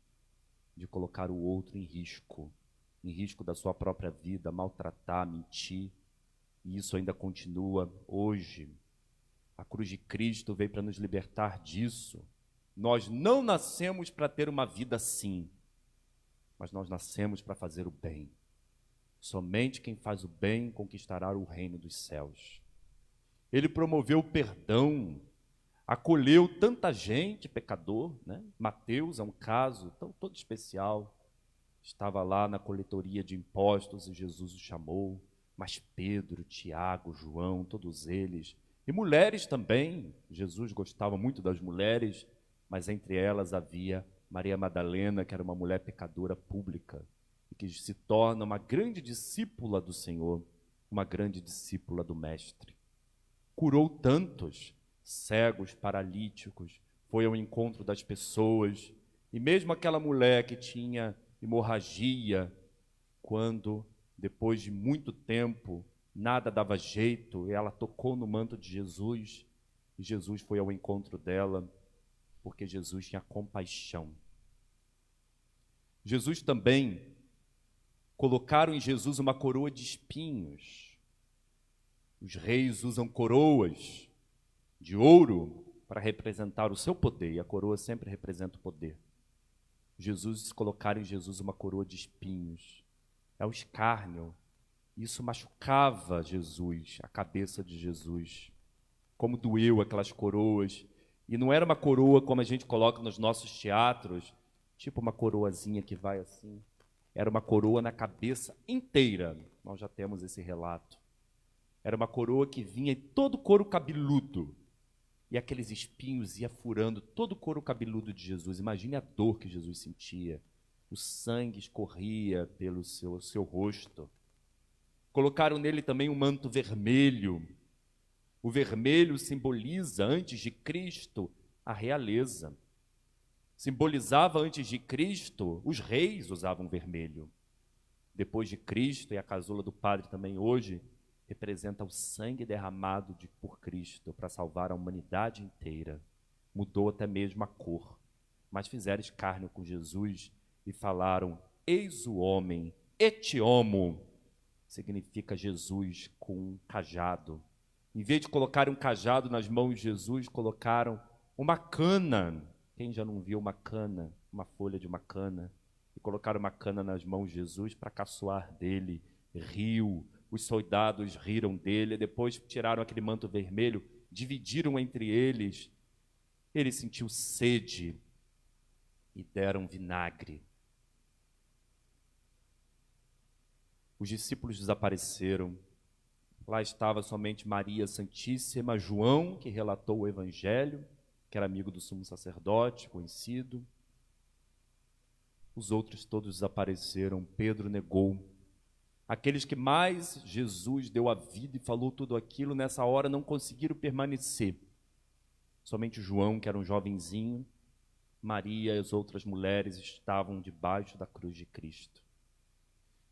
de colocar o outro em risco da sua própria vida, maltratar, mentir, e isso ainda continua hoje. A cruz de Cristo veio para nos libertar disso. Nós não nascemos para ter uma vida assim, mas nós nascemos para fazer o bem. Somente quem faz o bem conquistará o reino dos céus. Ele promoveu o perdão, acolheu tanta gente, pecador, né? Mateus é um caso todo especial. Estava lá na coletoria de impostos e Jesus o chamou, mas Pedro, Tiago, João, todos eles, e mulheres também. Jesus gostava muito das mulheres, mas entre elas havia Maria Madalena, que era uma mulher pecadora pública, e que se torna uma grande discípula do Senhor, uma grande discípula do Mestre. Curou tantos cegos, paralíticos, foi ao encontro das pessoas, e mesmo aquela mulher que tinha hemorragia, quando, depois de muito tempo, nada dava jeito, ela tocou no manto de Jesus, e Jesus foi ao encontro dela. porque Jesus tinha compaixão. Jesus também, colocaram em Jesus uma coroa de espinhos. Os reis usam coroas de ouro para representar o seu poder, e a coroa sempre representa o poder. Colocaram em Jesus uma coroa de espinhos. É o escárnio. Isso machucava Jesus, a cabeça de Jesus. Como doeu aquelas coroas. E não era uma coroa como a gente coloca nos nossos teatros, tipo uma coroazinha que vai assim. Era uma coroa na cabeça inteira. Nós já temos esse relato. Era uma coroa que vinha em todo o couro cabeludo. E aqueles espinhos ia furando todo o couro cabeludo de Jesus. Imagine a dor que Jesus sentia. O sangue escorria pelo seu rosto. Colocaram nele também um manto vermelho. O vermelho simboliza, antes de Cristo, a realeza. Simbolizava, antes de Cristo, os reis usavam vermelho. Depois de Cristo, e a casula do padre também hoje, representa o sangue derramado por Cristo para salvar a humanidade inteira. Mudou até mesmo a cor. Mas fizeram escárnio com Jesus e falaram: eis o homem, et homo. Significa Jesus com um cajado. Em vez de colocar um cajado nas mãos de Jesus, colocaram uma cana. Quem já não viu uma cana, uma folha de uma cana? E colocaram uma cana nas mãos de Jesus para caçoar dele. Riu. Os soldados riram dele, depois tiraram aquele manto vermelho, dividiram entre eles. Ele sentiu sede e deram vinagre. Os discípulos desapareceram. Lá estava somente Maria Santíssima, João, que relatou o Evangelho, que era amigo do sumo sacerdote, conhecido. Os outros todos desapareceram. Pedro negou. Aqueles que mais Jesus deu a vida e falou tudo aquilo, nessa hora não conseguiram permanecer. Somente João, que era um jovenzinho, Maria e as outras mulheres estavam debaixo da cruz de Cristo.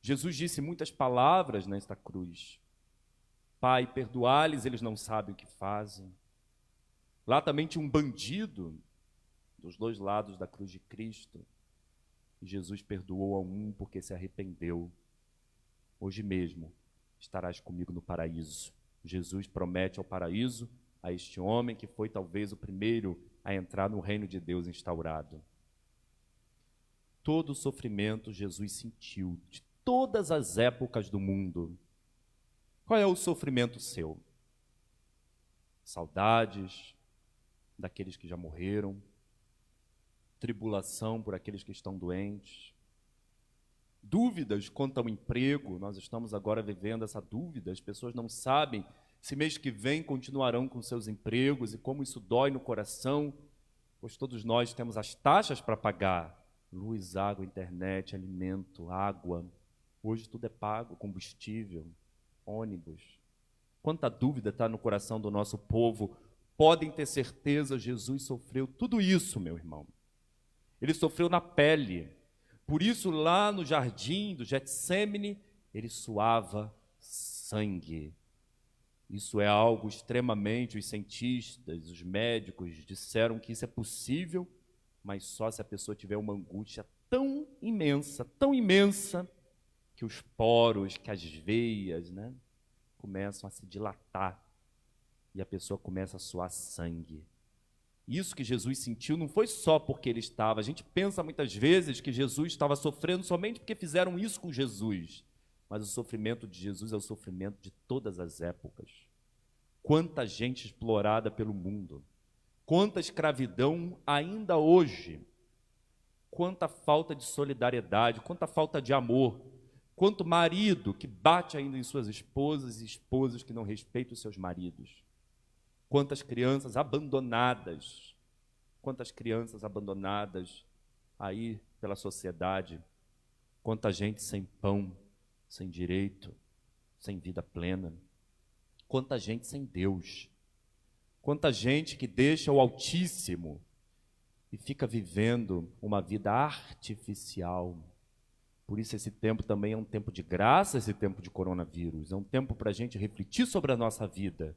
Jesus disse muitas palavras nesta cruz. Pai, perdoai-lhes, eles não sabem o que fazem. Lá também tinha um bandido, dos dois lados da cruz de Cristo. E Jesus perdoou a um porque se arrependeu. Hoje mesmo estarás comigo no paraíso. Jesus promete ao paraíso a este homem que foi talvez o primeiro a entrar no reino de Deus instaurado. Todo o sofrimento Jesus sentiu, de todas as épocas do mundo. Qual é o sofrimento seu? Saudades daqueles que já morreram, tribulação por aqueles que estão doentes, dúvidas quanto ao emprego. Nós estamos agora vivendo essa dúvida, as pessoas não sabem se mês que vem continuarão com seus empregos e como isso dói no coração, pois todos nós temos as taxas para pagar, luz, água, internet, alimento, água. Hoje tudo é pago, combustível, ônibus. Quanta dúvida está no coração do nosso povo. Podem ter certeza, Jesus sofreu tudo isso, meu irmão. Ele sofreu na pele. Por isso, lá no jardim do Getsêmani, ele suava sangue. Isso é algo extremamente, os cientistas, os médicos disseram que isso é possível, mas só se a pessoa tiver uma angústia tão imensa, que os poros, que as veias, começam a se dilatar e a pessoa começa a suar sangue. Isso que Jesus sentiu não foi só porque ele estava. A gente pensa muitas vezes que Jesus estava sofrendo somente porque fizeram isso com Jesus. Mas o sofrimento de Jesus é o sofrimento de todas as épocas. Quanta gente explorada pelo mundo. Quanta escravidão ainda hoje. Quanta falta de solidariedade, quanta falta de amor. Quanto marido que bate ainda em suas esposas e esposas que não respeitam os seus maridos. Quantas crianças abandonadas, aí pela sociedade, quanta gente sem pão, sem direito, sem vida plena, quanta gente sem Deus, quanta gente que deixa o Altíssimo e fica vivendo uma vida artificial. Por isso esse tempo também é um tempo de graça, esse tempo de coronavírus, é um tempo para a gente refletir sobre a nossa vida,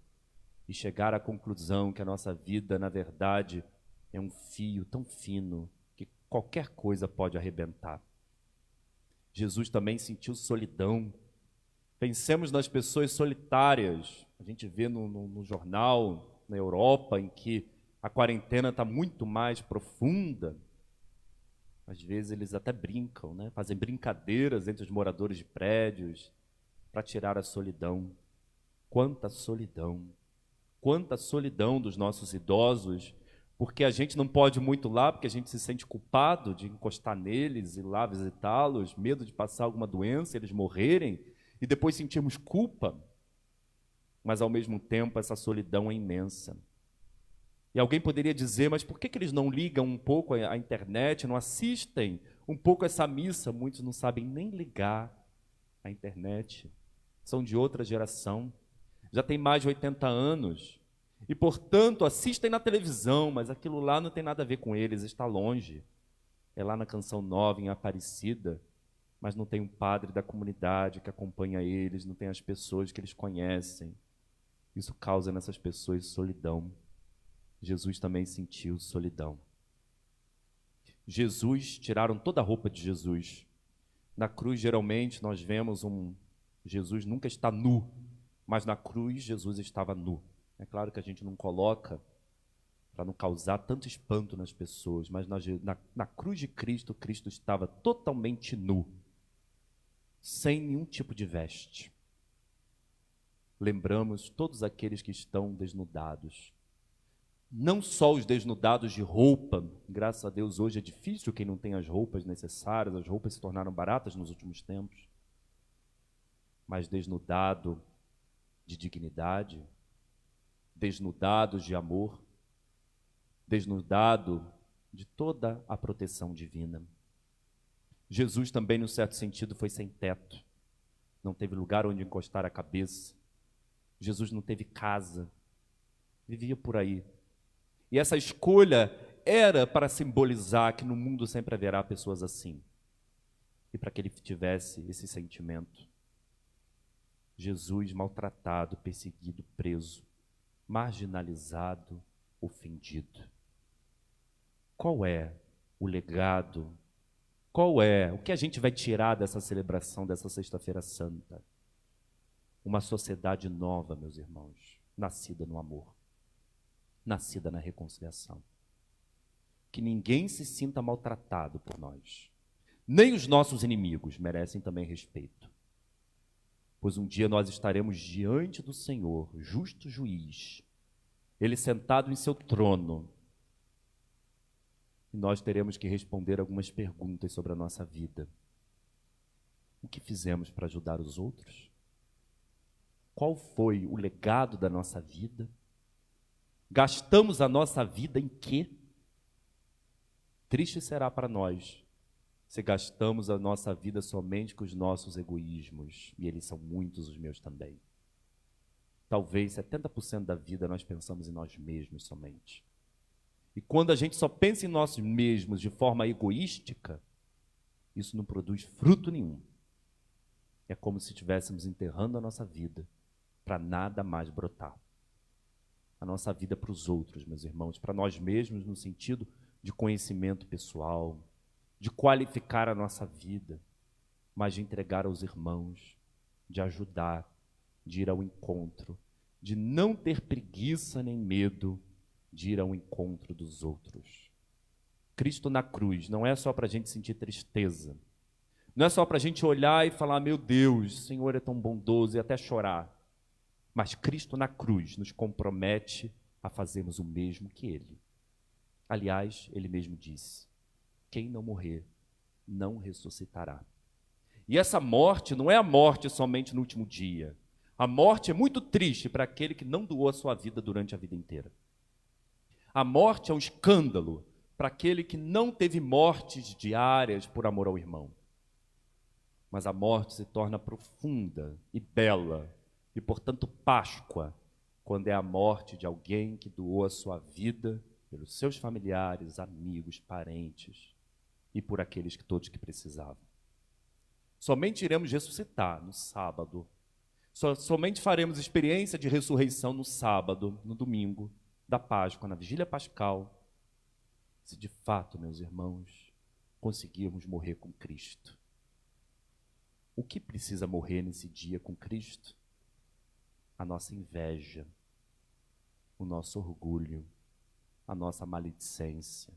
e chegar à conclusão que a nossa vida, na verdade, é um fio tão fino que qualquer coisa pode arrebentar. Jesus também sentiu solidão. Pensemos nas pessoas solitárias. A gente vê no jornal, na Europa, em que a quarentena está muito mais profunda. Às vezes eles até brincam, né? Fazem brincadeiras entre os moradores de prédios para tirar a solidão. Quanta solidão! Quanta solidão dos nossos idosos, porque a gente não pode ir muito lá, porque a gente se sente culpado de encostar neles, ir lá visitá-los, medo de passar alguma doença, eles morrerem, e depois sentirmos culpa. Mas, ao mesmo tempo, essa solidão é imensa. E alguém poderia dizer, mas por que eles não ligam um pouco à internet, não assistem um pouco essa missa? Muitos não sabem nem ligar à internet. São de outra geração. Já tem mais de 80 anos. E, portanto, assistem na televisão, mas aquilo lá não tem nada a ver com eles, está longe. É lá na Canção Nova, em Aparecida, mas não tem um padre da comunidade que acompanha eles, não tem as pessoas que eles conhecem. Isso causa nessas pessoas solidão. Jesus também sentiu solidão. Tiraram toda a roupa de Jesus. Na cruz, geralmente, nós vemos Jesus nunca está nu, mas na cruz, Jesus estava nu. É claro que a gente não coloca para não causar tanto espanto nas pessoas, mas na cruz de Cristo, Cristo estava totalmente nu, sem nenhum tipo de veste. Lembramos todos aqueles que estão desnudados. Não só os desnudados de roupa, graças a Deus hoje é difícil quem não tem as roupas necessárias, as roupas se tornaram baratas nos últimos tempos, mas desnudado de dignidade, desnudados de amor, desnudado de toda a proteção divina. Jesus também, no certo sentido, foi sem teto, não teve lugar onde encostar a cabeça. Jesus não teve casa, vivia por aí. E essa escolha era para simbolizar que no mundo sempre haverá pessoas assim. E para que ele tivesse esse sentimento. Jesus maltratado, perseguido, preso, marginalizado, ofendido. Qual é o legado? Qual é o que a gente vai tirar dessa celebração, dessa Sexta-feira Santa? Uma sociedade nova, meus irmãos, nascida no amor. Nascida na reconciliação. Que ninguém se sinta maltratado por nós. Nem os nossos inimigos merecem também respeito. Pois um dia nós estaremos diante do Senhor, justo juiz, Ele sentado em seu trono, e nós teremos que responder algumas perguntas sobre a nossa vida. O que fizemos para ajudar os outros? Qual foi o legado da nossa vida? Gastamos a nossa vida em quê? Triste será para nós se gastamos a nossa vida somente com os nossos egoísmos, e eles são muitos, os meus também. Talvez 70% da vida nós pensamos em nós mesmos somente. E quando a gente só pensa em nós mesmos de forma egoística, isso não produz fruto nenhum. É como se estivéssemos enterrando a nossa vida para nada mais brotar. A nossa vida para os outros, meus irmãos, para nós mesmos no sentido de conhecimento pessoal, de qualificar a nossa vida, mas de entregar aos irmãos, de ajudar, de ir ao encontro, de não ter preguiça nem medo de ir ao encontro dos outros. Cristo na cruz não é só para a gente sentir tristeza, não é só para a gente olhar e falar, meu Deus, o Senhor é tão bondoso, e até chorar. Mas Cristo na cruz nos compromete a fazermos o mesmo que Ele. Aliás, Ele mesmo disse, quem não morrer, não ressuscitará. E essa morte não é a morte somente no último dia. A morte é muito triste para aquele que não doou a sua vida durante a vida inteira. A morte é um escândalo para aquele que não teve mortes diárias por amor ao irmão. Mas a morte se torna profunda e bela, e portanto Páscoa, quando é a morte de alguém que doou a sua vida pelos seus familiares, amigos, parentes e por aqueles que todos que precisavam. Somente iremos ressuscitar no sábado. Somente faremos experiência de ressurreição no sábado, no domingo da Páscoa, na vigília pascal, se de fato, meus irmãos, conseguirmos morrer com Cristo. O que precisa morrer nesse dia com Cristo? A nossa inveja, o nosso orgulho, a nossa maledicência,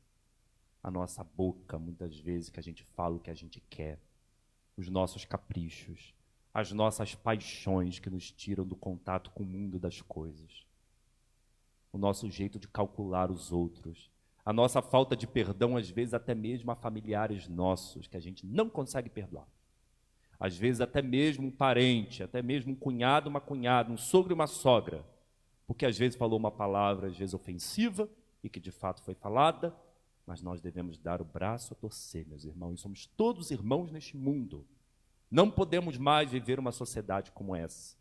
a nossa boca, muitas vezes, que a gente fala o que a gente quer, os nossos caprichos, as nossas paixões que nos tiram do contato com o mundo das coisas, o nosso jeito de calcular os outros, a nossa falta de perdão, às vezes até mesmo a familiares nossos, que a gente não consegue perdoar. Às vezes até mesmo um parente, até mesmo um cunhado, uma cunhada, um sogro e uma sogra, porque às vezes falou uma palavra, às vezes ofensiva, e que de fato foi falada, mas nós devemos dar o braço a torcer, meus irmãos, e somos todos irmãos neste mundo. Não podemos mais viver uma sociedade como essa.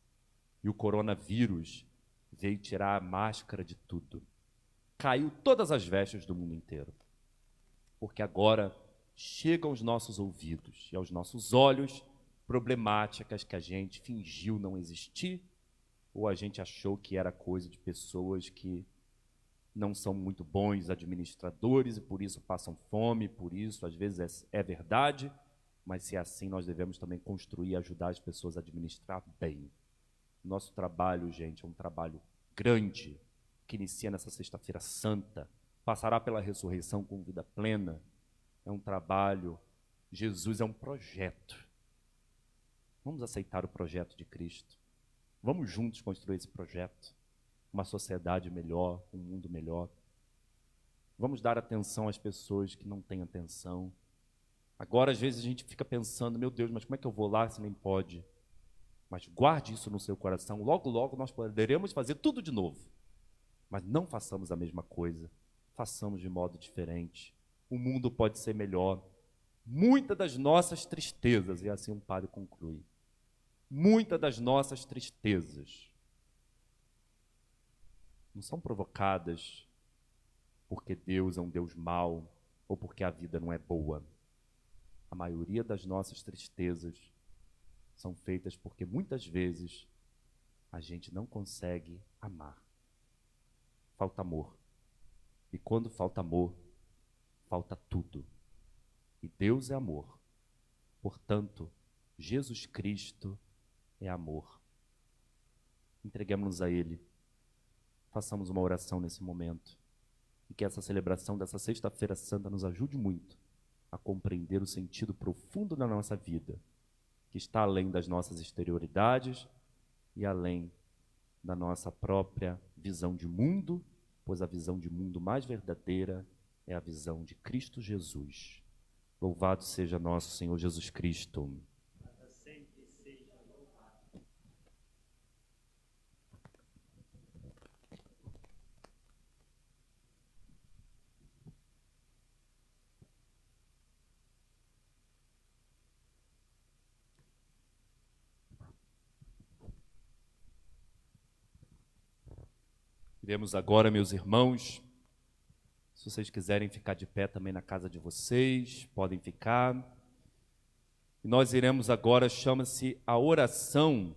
E o coronavírus veio tirar a máscara de tudo. Caiu todas as vestes do mundo inteiro. Porque agora chegam aos nossos ouvidos e aos nossos olhos problemáticas que a gente fingiu não existir, ou a gente achou que era coisa de pessoas que não são muito bons administradores e por isso passam fome, por isso às vezes é verdade, mas se é assim nós devemos também construir e ajudar as pessoas a administrar bem. Nosso trabalho, gente, é um trabalho grande, que inicia nessa sexta-feira santa, passará pela ressurreição com vida plena. É um trabalho, Jesus é um projeto. Vamos aceitar o projeto de Cristo. Vamos juntos construir esse projeto. Uma sociedade melhor, um mundo melhor. Vamos dar atenção às pessoas que não têm atenção. Agora, às vezes, a gente fica pensando, meu Deus, mas como é que eu vou lá se nem pode? Mas guarde isso no seu coração. Logo, logo, nós poderemos fazer tudo de novo. Mas não façamos a mesma coisa. Façamos de modo diferente. O mundo pode ser melhor. Muitas das nossas tristezas, e assim um padre conclui, muitas das nossas tristezas não são provocadas porque Deus é um Deus mau ou porque a vida não é boa. A maioria das nossas tristezas são feitas porque muitas vezes a gente não consegue amar. Falta amor. E quando falta amor, falta tudo. E Deus é amor. Portanto, Jesus Cristo é amor. Entreguemos-nos a Ele. Façamos uma oração nesse momento. E que essa celebração dessa Sexta-feira Santa nos ajude muito a compreender o sentido profundo da nossa vida, que está além das nossas exterioridades e além da nossa própria visão de mundo, pois a visão de mundo mais verdadeira é a visão de Cristo Jesus. Louvado seja nosso Senhor Jesus Cristo. Iremos agora, meus irmãos, se vocês quiserem ficar de pé também na casa de vocês, podem ficar. E nós iremos agora, chama-se a oração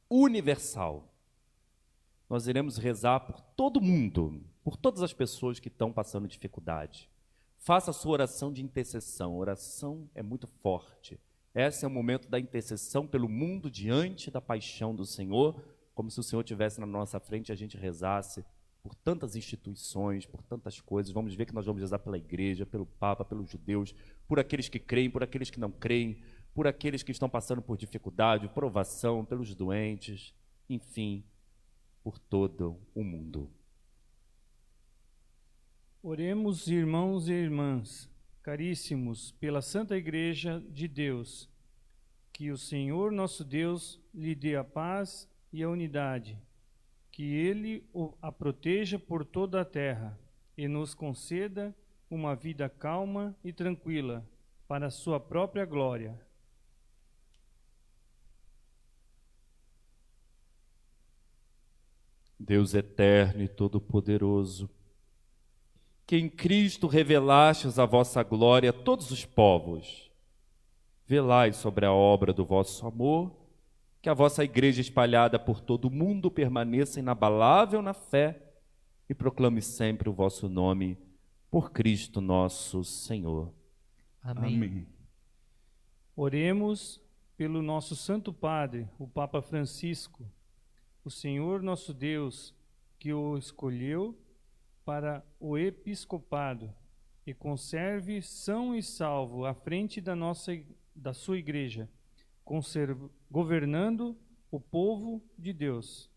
universal. Nós iremos rezar por todo mundo, por todas as pessoas que estão passando dificuldade. Faça a sua oração de intercessão. A oração é muito forte. Esse é o momento da intercessão pelo mundo diante da paixão do Senhor, como se o Senhor estivesse na nossa frente e a gente rezasse por tantas instituições, por tantas coisas. Vamos ver que nós vamos rezar pela igreja, pelo Papa, pelos judeus, por aqueles que creem, por aqueles que não creem, por aqueles que estão passando por dificuldade, provação, pelos doentes, enfim, por todo o mundo. Oremos, irmãos e irmãs, caríssimos, pela Santa Igreja de Deus, que o Senhor nosso Deus lhe dê a paz e a unidade, que Ele a proteja por toda a terra e nos conceda uma vida calma e tranquila para a sua própria glória. Deus eterno e todo-poderoso, que em Cristo revelastes a vossa glória a todos os povos, velai sobre a obra do vosso amor, que a vossa igreja espalhada por todo o mundo permaneça inabalável na fé e proclame sempre o vosso nome por Cristo nosso Senhor. Amém. Oremos pelo nosso Santo Padre, o Papa Francisco, o Senhor nosso Deus, que o escolheu para o episcopado e conserve são e salvo à frente da sua igreja, governando o povo de Deus.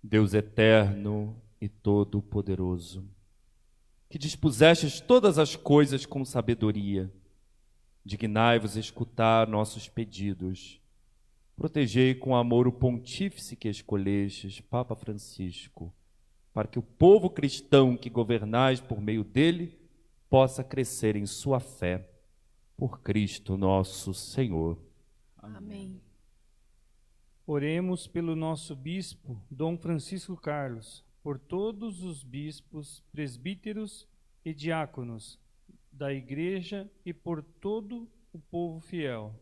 Deus eterno e todo-poderoso, que dispusestes todas as coisas com sabedoria, dignai-vos escutar nossos pedidos. Protegei com amor o pontífice que escolhestes, Papa Francisco, para que o povo cristão que governais por meio dele possa crescer em sua fé. Por Cristo nosso Senhor. Amém. Oremos pelo nosso bispo, Dom Francisco Carlos, por todos os bispos, presbíteros e diáconos da Igreja e por todo o povo fiel.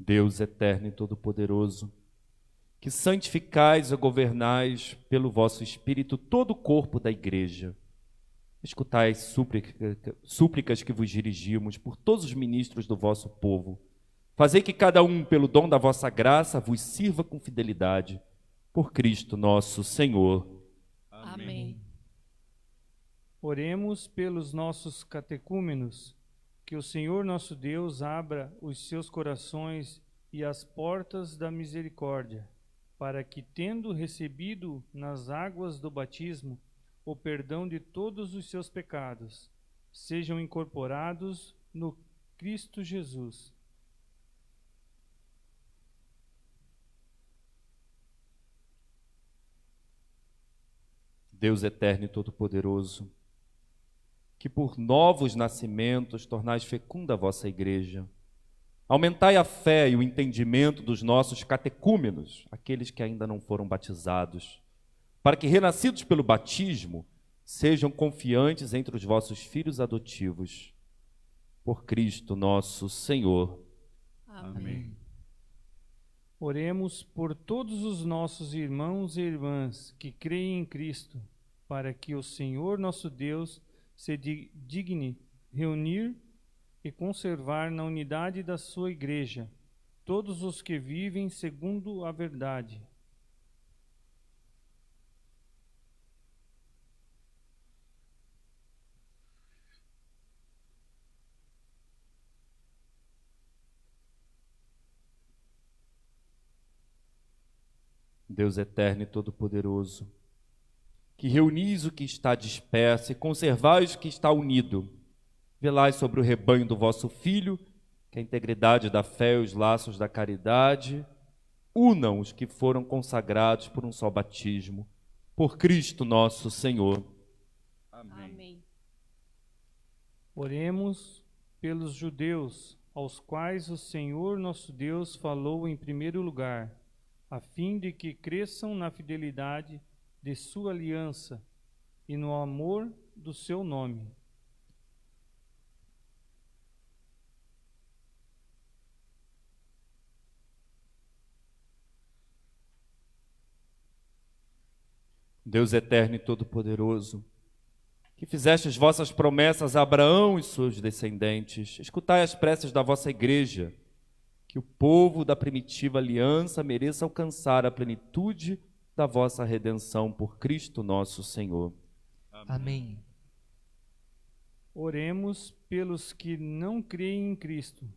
Deus eterno e todo-poderoso, que santificais e governais pelo vosso Espírito todo o corpo da Igreja, escutai as súplicas que vos dirigimos por todos os ministros do vosso povo. Fazei que cada um, pelo dom da vossa graça, vos sirva com fidelidade. Por Cristo nosso Senhor. Amém. Oremos pelos nossos catecúmenos, que o Senhor nosso Deus abra os seus corações e as portas da misericórdia, para que, tendo recebido nas águas do batismo o perdão de todos os seus pecados, sejam incorporados no Cristo Jesus. Deus eterno e todo-poderoso, que por novos nascimentos tornais fecunda a vossa Igreja, aumentai a fé e o entendimento dos nossos catecúmenos, aqueles que ainda não foram batizados, para que, renascidos pelo batismo, sejam confiantes entre os vossos filhos adotivos. Por Cristo nosso Senhor. Amém. Oremos por todos os nossos irmãos e irmãs que creem em Cristo, para que o Senhor nosso Deus se digne reunir e conservar na unidade da sua Igreja todos os que vivem segundo a verdade. Deus eterno e todo-poderoso, que reunis o que está disperso e conservais o que está unido, velai sobre o rebanho do vosso Filho, que a integridade da fé e os laços da caridade unam os que foram consagrados por um só batismo, por Cristo nosso Senhor. Amém. Oremos pelos judeus, aos quais o Senhor nosso Deus falou em primeiro lugar, a fim de que cresçam na fidelidade de sua aliança e no amor do seu nome. Deus eterno e todo-poderoso, que fizeste as vossas promessas a Abraão e seus descendentes, escutai as preces da vossa Igreja, que o povo da primitiva aliança mereça alcançar a plenitude da vossa redenção por Cristo nosso Senhor. Amém. Oremos pelos que não creem em Cristo,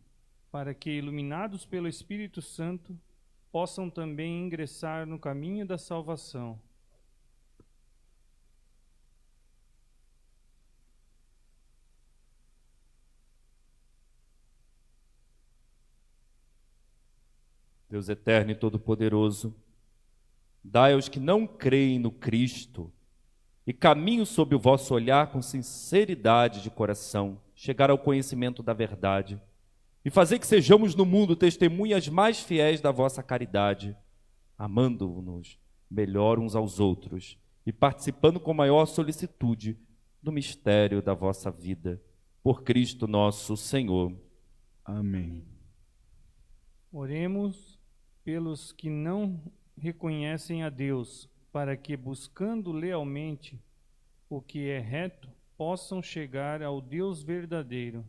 para que, iluminados pelo Espírito Santo, possam também ingressar no caminho da salvação. Deus eterno e todo-poderoso, dai aos que não creem no Cristo e caminham sob o vosso olhar com sinceridade de coração, chegar ao conhecimento da verdade, e fazer que sejamos no mundo testemunhas mais fiéis da vossa caridade, amando-nos melhor uns aos outros e participando com maior solicitude do mistério da vossa vida. Por Cristo nosso Senhor. Amém. Oremos pelos que não reconhecem a Deus, para que, buscando lealmente o que é reto, possam chegar ao Deus verdadeiro.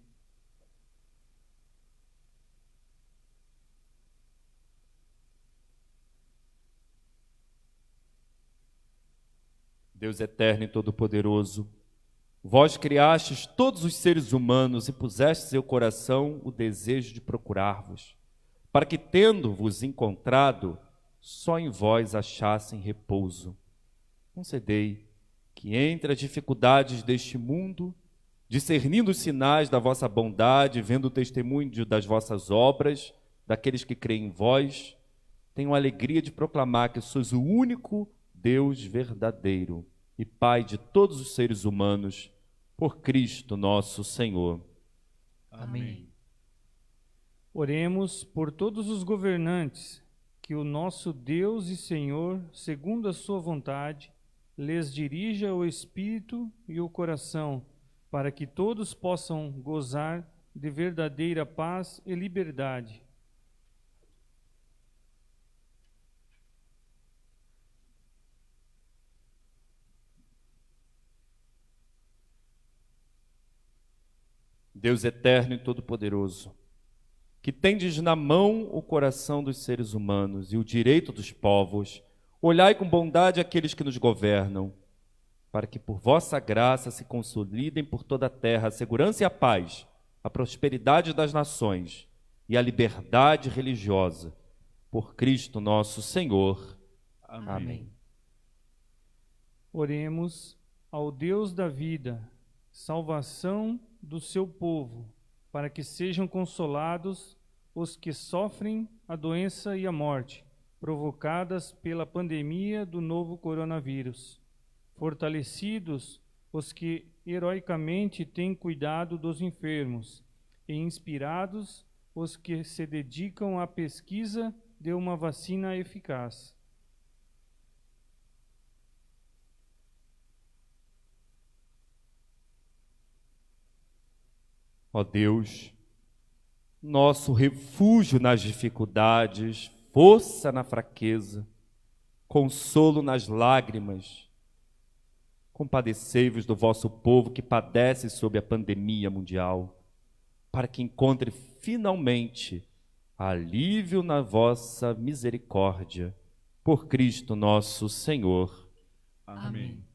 Deus eterno e todo-poderoso, vós criastes todos os seres humanos e pusestes em seu coração o desejo de procurar-vos, para que, tendo-vos encontrado, só em vós achassem repouso. Concedei que, entre as dificuldades deste mundo, discernindo os sinais da vossa bondade, vendo o testemunho das vossas obras, daqueles que creem em vós, tenham a alegria de proclamar que sois o único Deus verdadeiro e Pai de todos os seres humanos, por Cristo nosso Senhor. Amém. Oremos por todos os governantes, que o nosso Deus e Senhor, segundo a sua vontade, lhes dirija o espírito e o coração, para que todos possam gozar de verdadeira paz e liberdade. Deus eterno e todo-poderoso, que tendes na mão o coração dos seres humanos e o direito dos povos, olhai com bondade aqueles que nos governam, para que por vossa graça se consolidem por toda a terra a segurança e a paz, a prosperidade das nações e a liberdade religiosa. Por Cristo nosso Senhor. Amém. Oremos ao Deus da vida, salvação do seu povo, para que sejam consolados os que sofrem a doença e a morte, provocadas pela pandemia do novo coronavírus. Fortalecidos os que heroicamente têm cuidado dos enfermos, e inspirados os que se dedicam à pesquisa de uma vacina eficaz. Ó Deus, nosso refúgio nas dificuldades, força na fraqueza, consolo nas lágrimas, compadecei-vos do vosso povo que padece sob a pandemia mundial, para que encontre finalmente alívio na vossa misericórdia. Por Cristo nosso Senhor. Amém.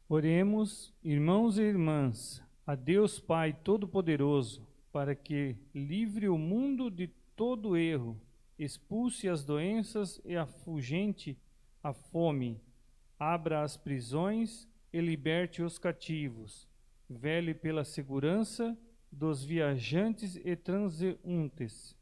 Oremos, irmãos e irmãs, a Deus Pai Todo-Poderoso, para que livre o mundo de todo erro, expulse as doenças e afugente a fome, abra as prisões e liberte os cativos, vele pela segurança dos viajantes e transeuntes,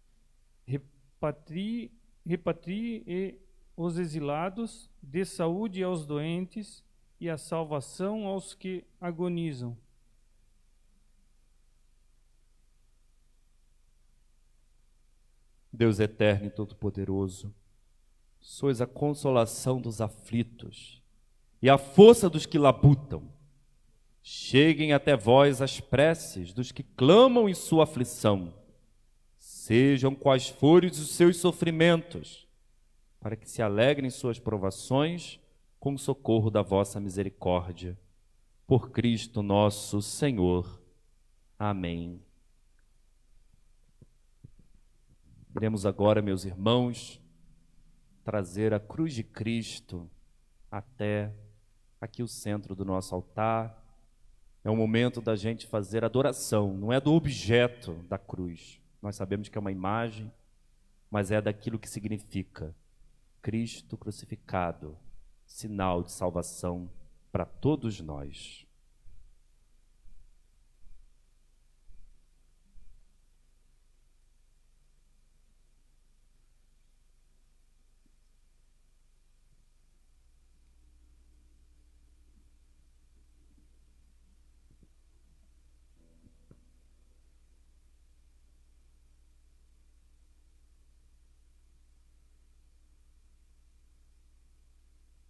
repatrie e os exilados, dê saúde aos doentes e a salvação aos que agonizam. Deus eterno e todo-poderoso, sois a consolação dos aflitos e a força dos que labutam. Cheguem até vós as preces dos que clamam em sua aflição. Sejam quais forem os seus sofrimentos, para que se alegrem suas provações com o socorro da vossa misericórdia. Por Cristo nosso Senhor. Amém. Iremos agora, meus irmãos, trazer a cruz de Cristo até aqui o centro do nosso altar. É o momento da gente fazer adoração, não é do objeto da cruz. Nós sabemos que é uma imagem, mas é daquilo que significa Cristo crucificado, sinal de salvação para todos nós.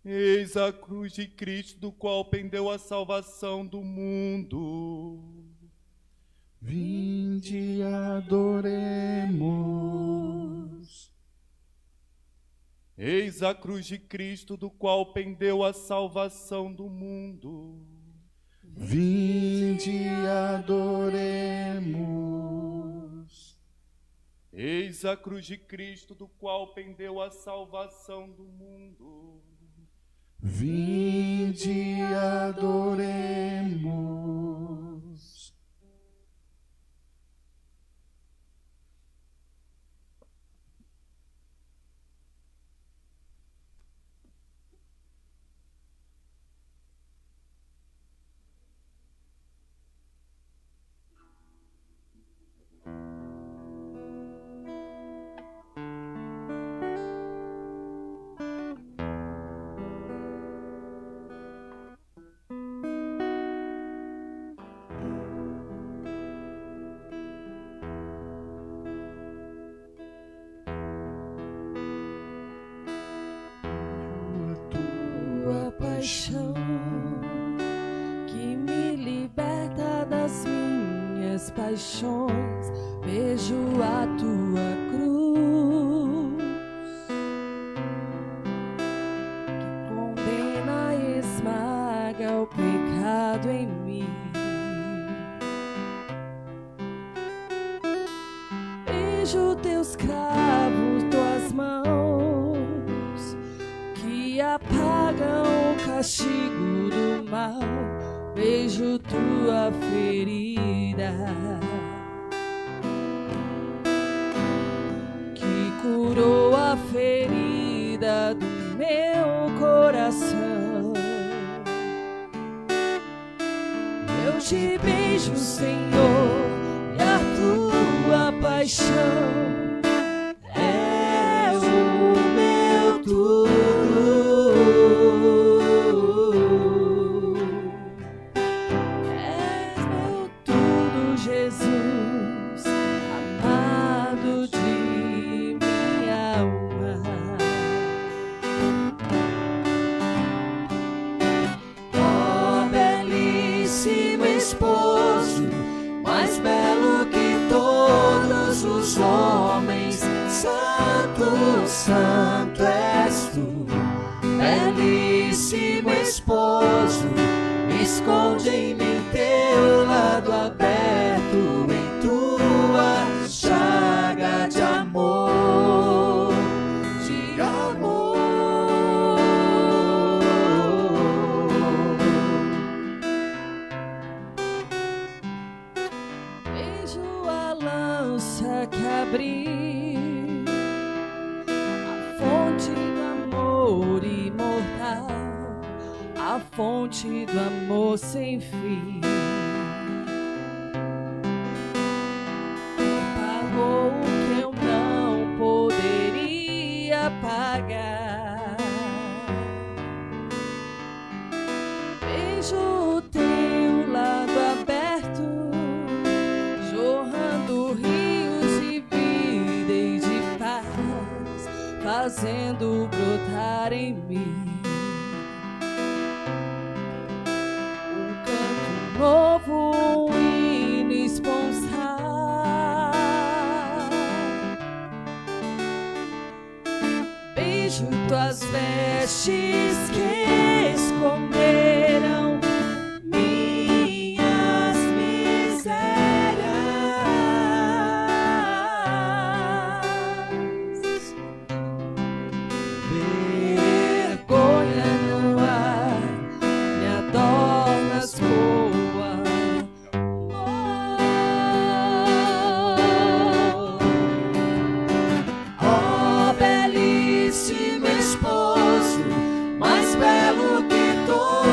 Eis a cruz de Cristo, do qual pendeu a salvação do mundo. Vinde e adoremos. Eis a cruz de Cristo, do qual pendeu a salvação do mundo. Vinde e adoremos. Eis a cruz de Cristo, do qual pendeu a salvação do mundo. Vinde e adoremos. Tua paixão que me liberta das minhas paixões, vejo a tua cruz que condena e esmaga o pecado em mim. Vejo teus cravos, tuas mãos que apagam o castigo do mal. Vejo tua ferida que curou a ferida do meu coração. Eu te beijo, Senhor, e a tua paixão é o meu tudo. És meu tudo, Jesus, amado de minha alma. Ó belíssimo esposo, mais belo que todos os homens, santo, santo és tu. Belíssimo esposo, esconde em mim teu lado aberto, em tua chaga de amor, de amor. Vejo a lança que abri, a fonte do amor imortal, a fonte do amor sem fim. Pagou o que eu não poderia pagar. Vejo o teu lado aberto, jorrando rios de vida e de paz, fazendo brotar em mim um canto novo, um hino esponsal. Beijo tuas vestes que esconderam minhas misérias. Vergonha não há, me adornas boa. Ó belíssimo esposo, mais belo que todos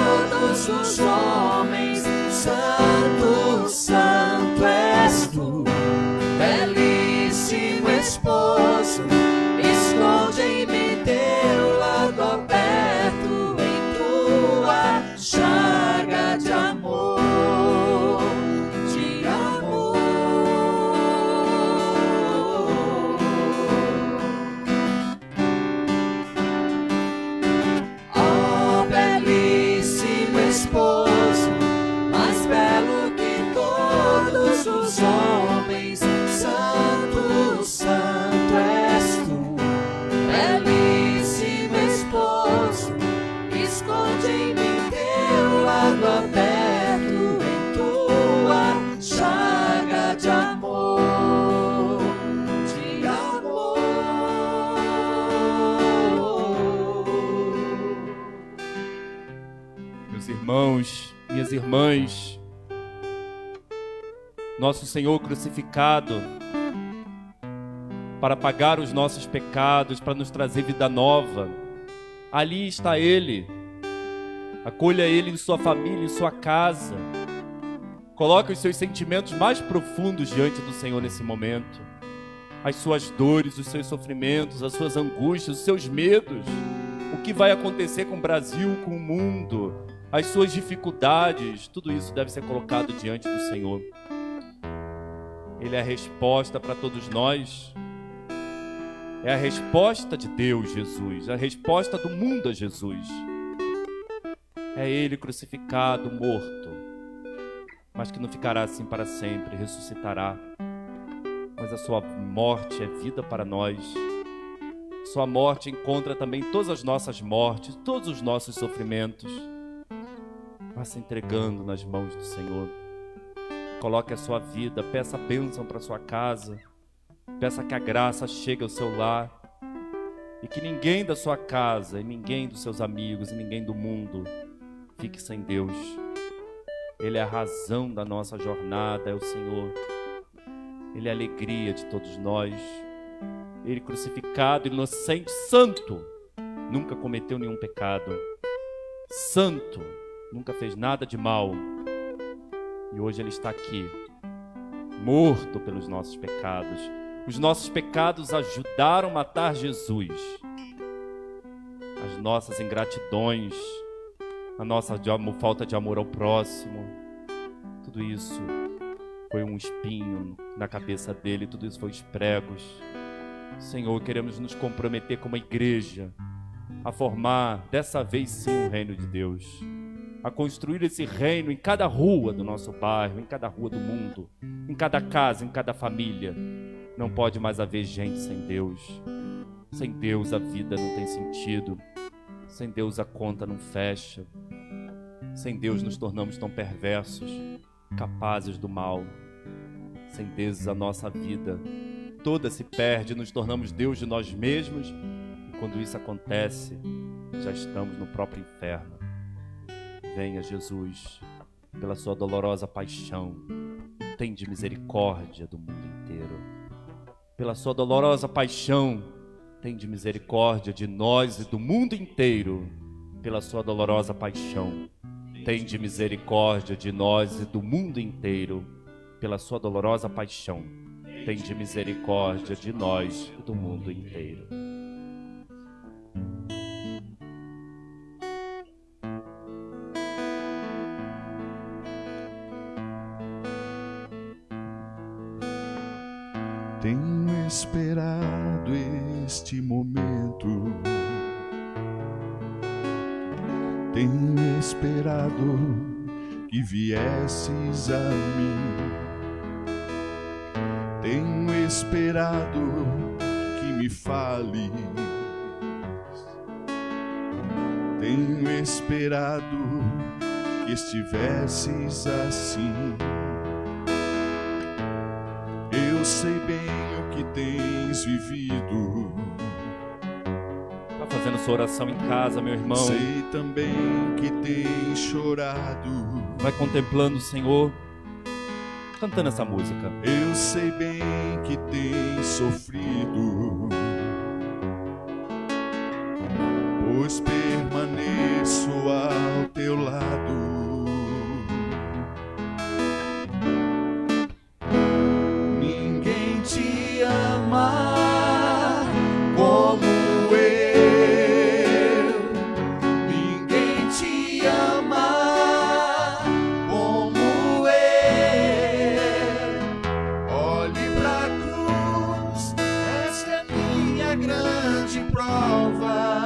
irmãos, minhas irmãs, nosso Senhor crucificado para pagar os nossos pecados, para nos trazer vida nova. Ali está Ele. Acolha Ele em sua família, em sua casa. Coloque os seus sentimentos mais profundos diante do Senhor nesse momento. As suas dores, os seus sofrimentos, as suas angústias, os seus medos. O que vai acontecer com o Brasil, com o mundo, as suas dificuldades, tudo isso deve ser colocado diante do Senhor. Ele é a resposta para todos nós. É a resposta de Deus, Jesus. A resposta do mundo a Jesus. É Ele crucificado, morto, mas que não ficará assim para sempre, ressuscitará. Mas a sua morte é vida para nós. Sua morte encontra também todas as nossas mortes, todos os nossos sofrimentos. Vá se entregando nas mãos do Senhor. Coloque a sua vida, peça bênção para sua casa. Peça que a graça chegue ao seu lar. E que ninguém da sua casa, e ninguém dos seus amigos, e ninguém do mundo fique sem Deus. Ele é a razão da nossa jornada, é o Senhor. Ele é a alegria de todos nós. Ele crucificado, inocente, santo, nunca cometeu nenhum pecado. Santo, nunca fez nada de mal. E hoje Ele está aqui, morto pelos nossos pecados. Os nossos pecados ajudaram a matar Jesus. As nossas ingratidões, a nossa falta de amor ao próximo, tudo isso foi um espinho na cabeça dele, tudo isso foi os pregos. Senhor, queremos nos comprometer como igreja a formar, dessa vez sim, o reino de Deus. A construir esse reino em cada rua do nosso bairro, em cada rua do mundo, em cada casa, em cada família. Não pode mais haver gente sem Deus. Sem Deus a vida não tem sentido. Sem Deus a conta não fecha. Sem Deus nos tornamos tão perversos, capazes do mal. Sem Deus a nossa vida toda se perde, nos tornamos Deus de nós mesmos. E quando isso acontece, já estamos no próprio inferno. Venha, Jesus, pela sua dolorosa paixão, tende misericórdia do mundo inteiro. Pela sua dolorosa paixão, tende misericórdia de nós e do mundo inteiro. Pela sua dolorosa paixão, tende misericórdia de nós e do mundo inteiro. Pela sua dolorosa paixão, tende misericórdia de nós e do mundo inteiro. Tenho esperado este momento. Tenho esperado que viesses a mim. Tenho esperado que me fales. Tenho esperado que estivesses assim. Eu sei bem o que tens vivido. Está fazendo sua oração em casa, meu irmão. Sei também que tens chorado. Vai contemplando o Senhor, cantando essa música. Eu sei bem que tens sofrido, pois permaneço ao teu lado. Ninguém te ama como eu. Ninguém te ama como eu. Olhe pra cruz, esta é minha grande prova.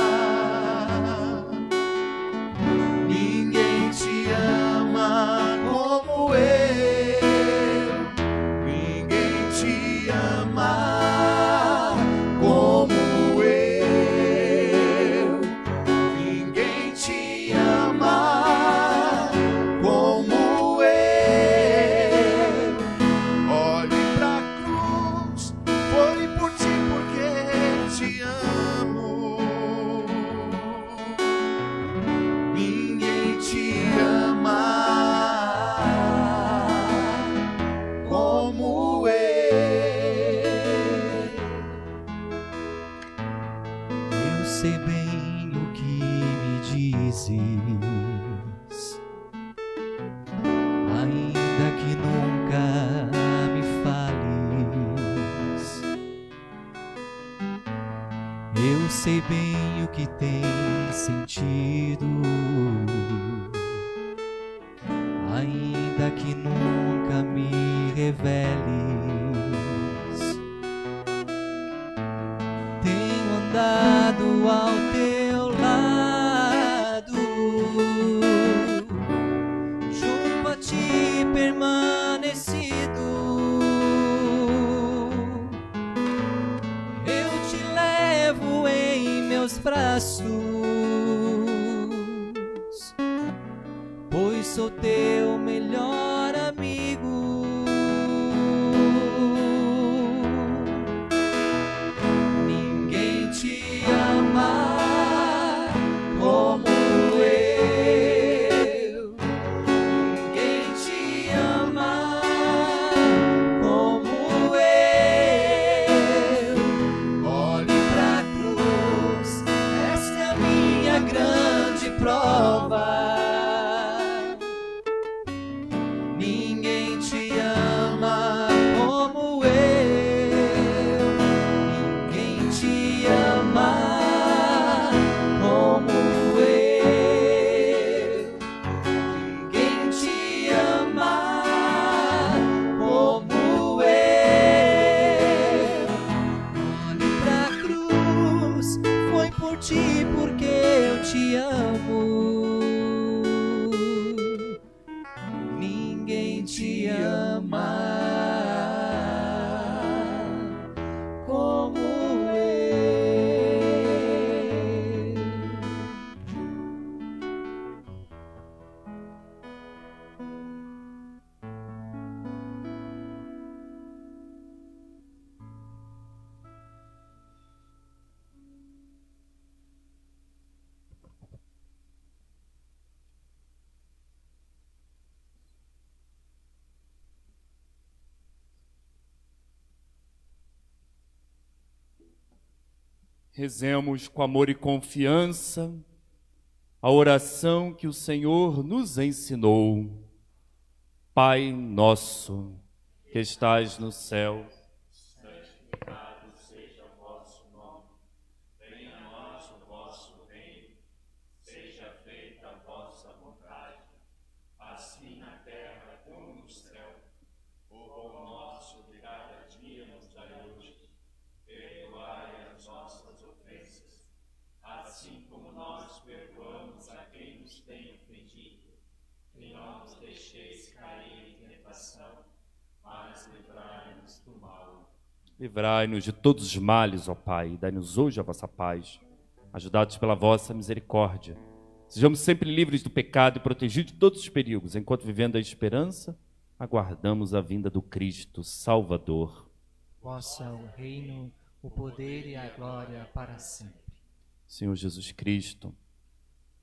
vezes, ainda que nunca me fales, eu sei bem o que tem sentido, ainda que nunca me reveles. Tenho andado ao teu lado, junto a ti permanecido. Eu te levo em meus braços, pois sou teu melhor amigo. Ninguém te ama como eu, ninguém te ama como eu. Olhe pra cruz, esta é a minha grande prova. Ninguém te ama como eu, ninguém te ama como eu, ninguém te ama como eu. Olhe pra cruz, foi por ti porque eu te amo. Ninguém te ama como eu. Rezemos com amor e confiança a oração que o Senhor nos ensinou. Pai nosso, que estais no céu, santificado seja o vosso nome. Venha a nós o vosso reino. Seja feita a vossa vontade, assim na terra como no céu. O pão nosso de cada dia nos dai hoje. Perdoai as nossas ofensas, assim como nós perdoamos a quem nos tem ofendido. E não nos deixeis cair em tentação, mas livrai-nos do mal. Livrai-nos de todos os males, ó Pai, e dai-nos hoje a vossa paz. Ajudados pela vossa misericórdia, sejamos sempre livres do pecado e protegidos de todos os perigos, enquanto vivendo a esperança, aguardamos a vinda do Cristo Salvador. Vosso é o reino, o poder e a glória para sempre. Senhor Jesus Cristo,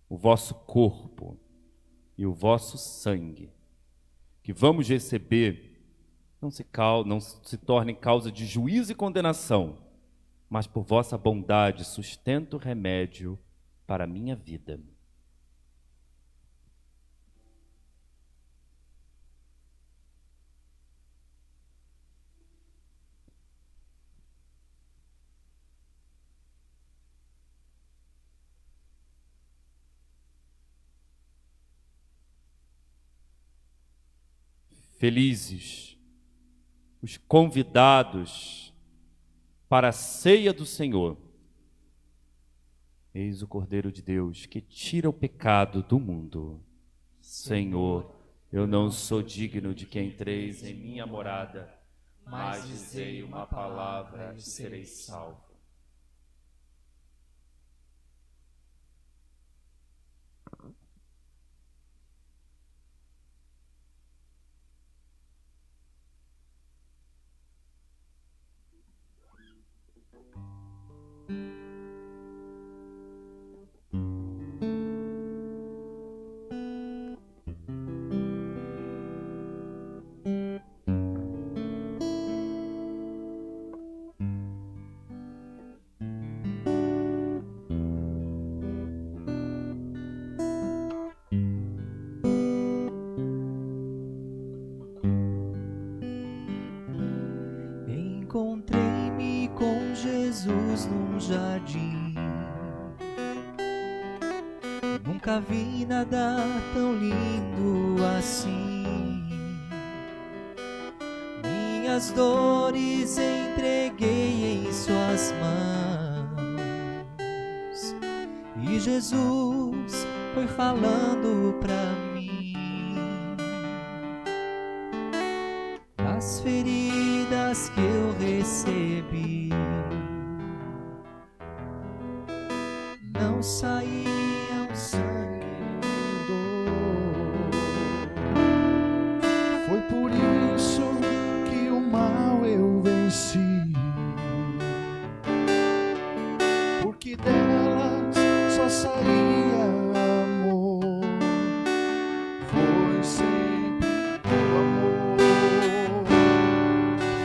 o vosso corpo e o vosso sangue, que vamos receber, não se tornem causa de juízo e condenação, mas por vossa bondade, sustento, remédio para a minha vida. Felizes os convidados para a ceia do Senhor. Eis o Cordeiro de Deus que tira o pecado do mundo. Senhor, eu não sou digno de que entreis em minha morada, mas dizei uma palavra e serei salvo. luz num jardim. Nunca vi nada tão lindo assim. Minhas dores entreguei em suas mãos e Jesus foi falando pra mim. As feridas que eu recebi não saíam sangue nem dor. Foi por isso que o mal eu venci, porque delas só saía amor. Foi sempre o amor.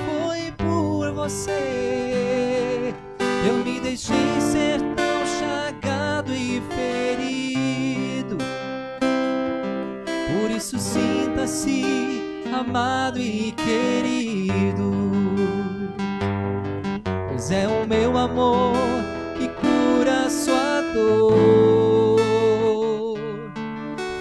Foi por você que eu me deixei ser tão chagado e ferido. Por isso sinta-se amado e querido, pois é o meu amor que cura sua dor.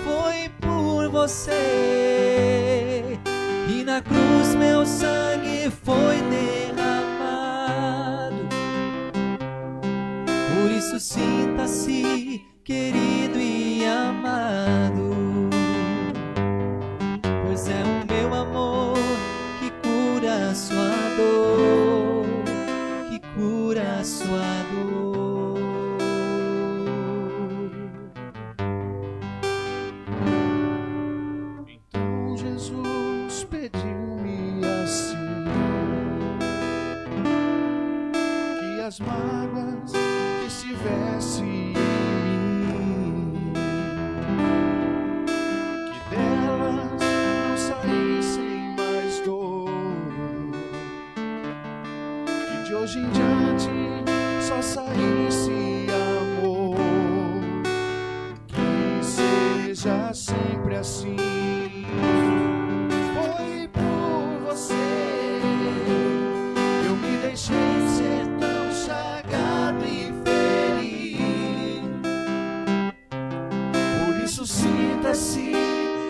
Foi por você que na cruz meu sangue foi derramado. Por isso sinta-se querido e amado, pois é o meu amor que cura a sua dor, que cura a sua dor. Então Jesus pediu-me assim, que as mágoas que estivesse em mim, que delas não saíssem mais dor, que de hoje em diante só saísse amor, que seja sempre assim. Foi por você que eu me deixei ser tão chagado e ferido. Por isso sinta-se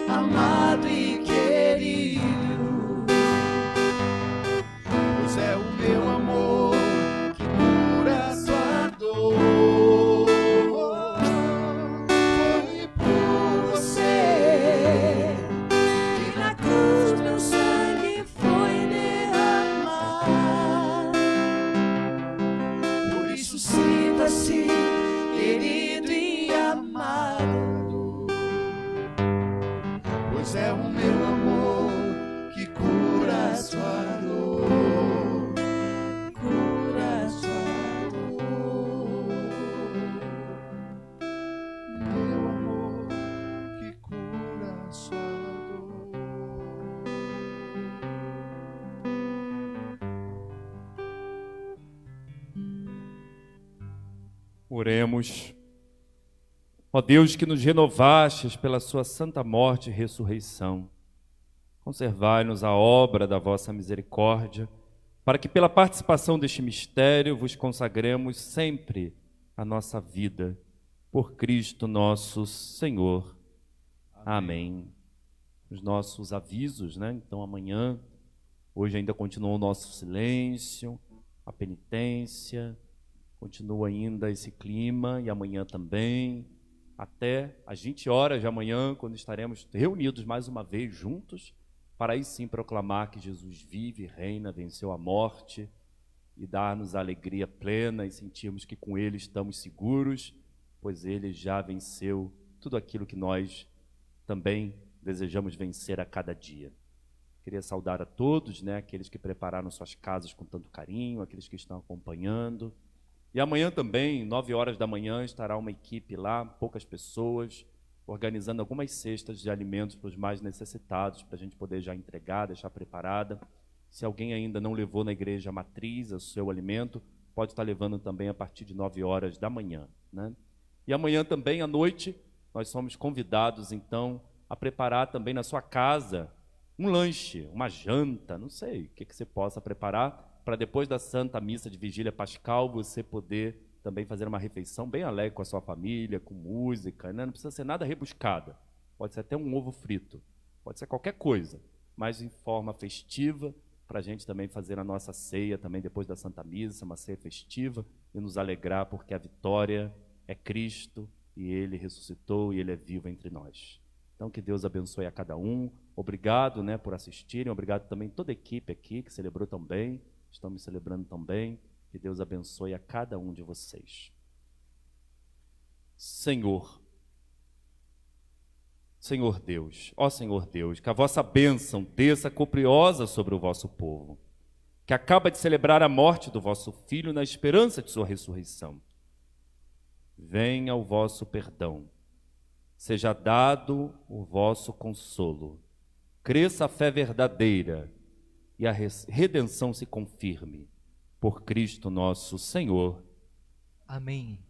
amado e querido, pois é o meu amor que cura a sua dor. Foi por você que na cruz meu sangue foi derramado. Por isso sinta-se querido e amado, pois é o meu amor que cura a sua dor, cura a sua dor. Meu amor que cura a sua dor. Oremos. Ó Deus, que nos renovastes pela sua santa morte e ressurreição, conservai-nos a obra da vossa misericórdia, para que pela participação deste mistério vos consagremos sempre a nossa vida, por Cristo nosso Senhor. Amém. Os nossos avisos, né? Então amanhã, hoje ainda continua o nosso silêncio, a penitência, continua ainda esse clima, e amanhã também, até às 20 horas de amanhã, quando estaremos reunidos mais uma vez juntos, para aí sim proclamar que Jesus vive, reina, venceu a morte, e dar-nos a alegria plena e sentirmos que com Ele estamos seguros, pois Ele já venceu tudo aquilo que nós também desejamos vencer a cada dia. Queria saudar a todos, né, aqueles que prepararam suas casas com tanto carinho, aqueles que estão acompanhando. E amanhã também, 9 horas da manhã, estará uma equipe lá, poucas pessoas, organizando algumas cestas de alimentos para os mais necessitados, para a gente poder já entregar, deixar preparada. Se alguém ainda não levou na igreja matriz o seu alimento, pode estar levando também a partir de 9 horas da manhã, né? E amanhã também, à noite, nós somos convidados, então, a preparar também na sua casa um lanche, uma janta, não sei o que você possa preparar, para depois da Santa Missa de Vigília Pascal, você poder também fazer uma refeição bem alegre com a sua família, com música, né? Não precisa ser nada rebuscada. Pode ser até um ovo frito, pode ser qualquer coisa, mas em forma festiva, para a gente também fazer a nossa ceia também depois da Santa Missa, uma ceia festiva, e nos alegrar, porque a vitória é Cristo, e Ele ressuscitou, e Ele é vivo entre nós. Então, que Deus abençoe a cada um. Obrigado, né, por assistirem, obrigado também a toda a equipe aqui, que celebrou tão bem, estamos celebrando tão bem. Que Deus abençoe a cada um de vocês. Senhor Deus, ó Senhor Deus, que a vossa bênção desça copiosa sobre o vosso povo, que acaba de celebrar a morte do vosso Filho na esperança de sua ressurreição. Venha o vosso perdão, seja dado o vosso consolo, cresça a fé verdadeira e a redenção se confirme. Por Cristo nosso Senhor. Amém.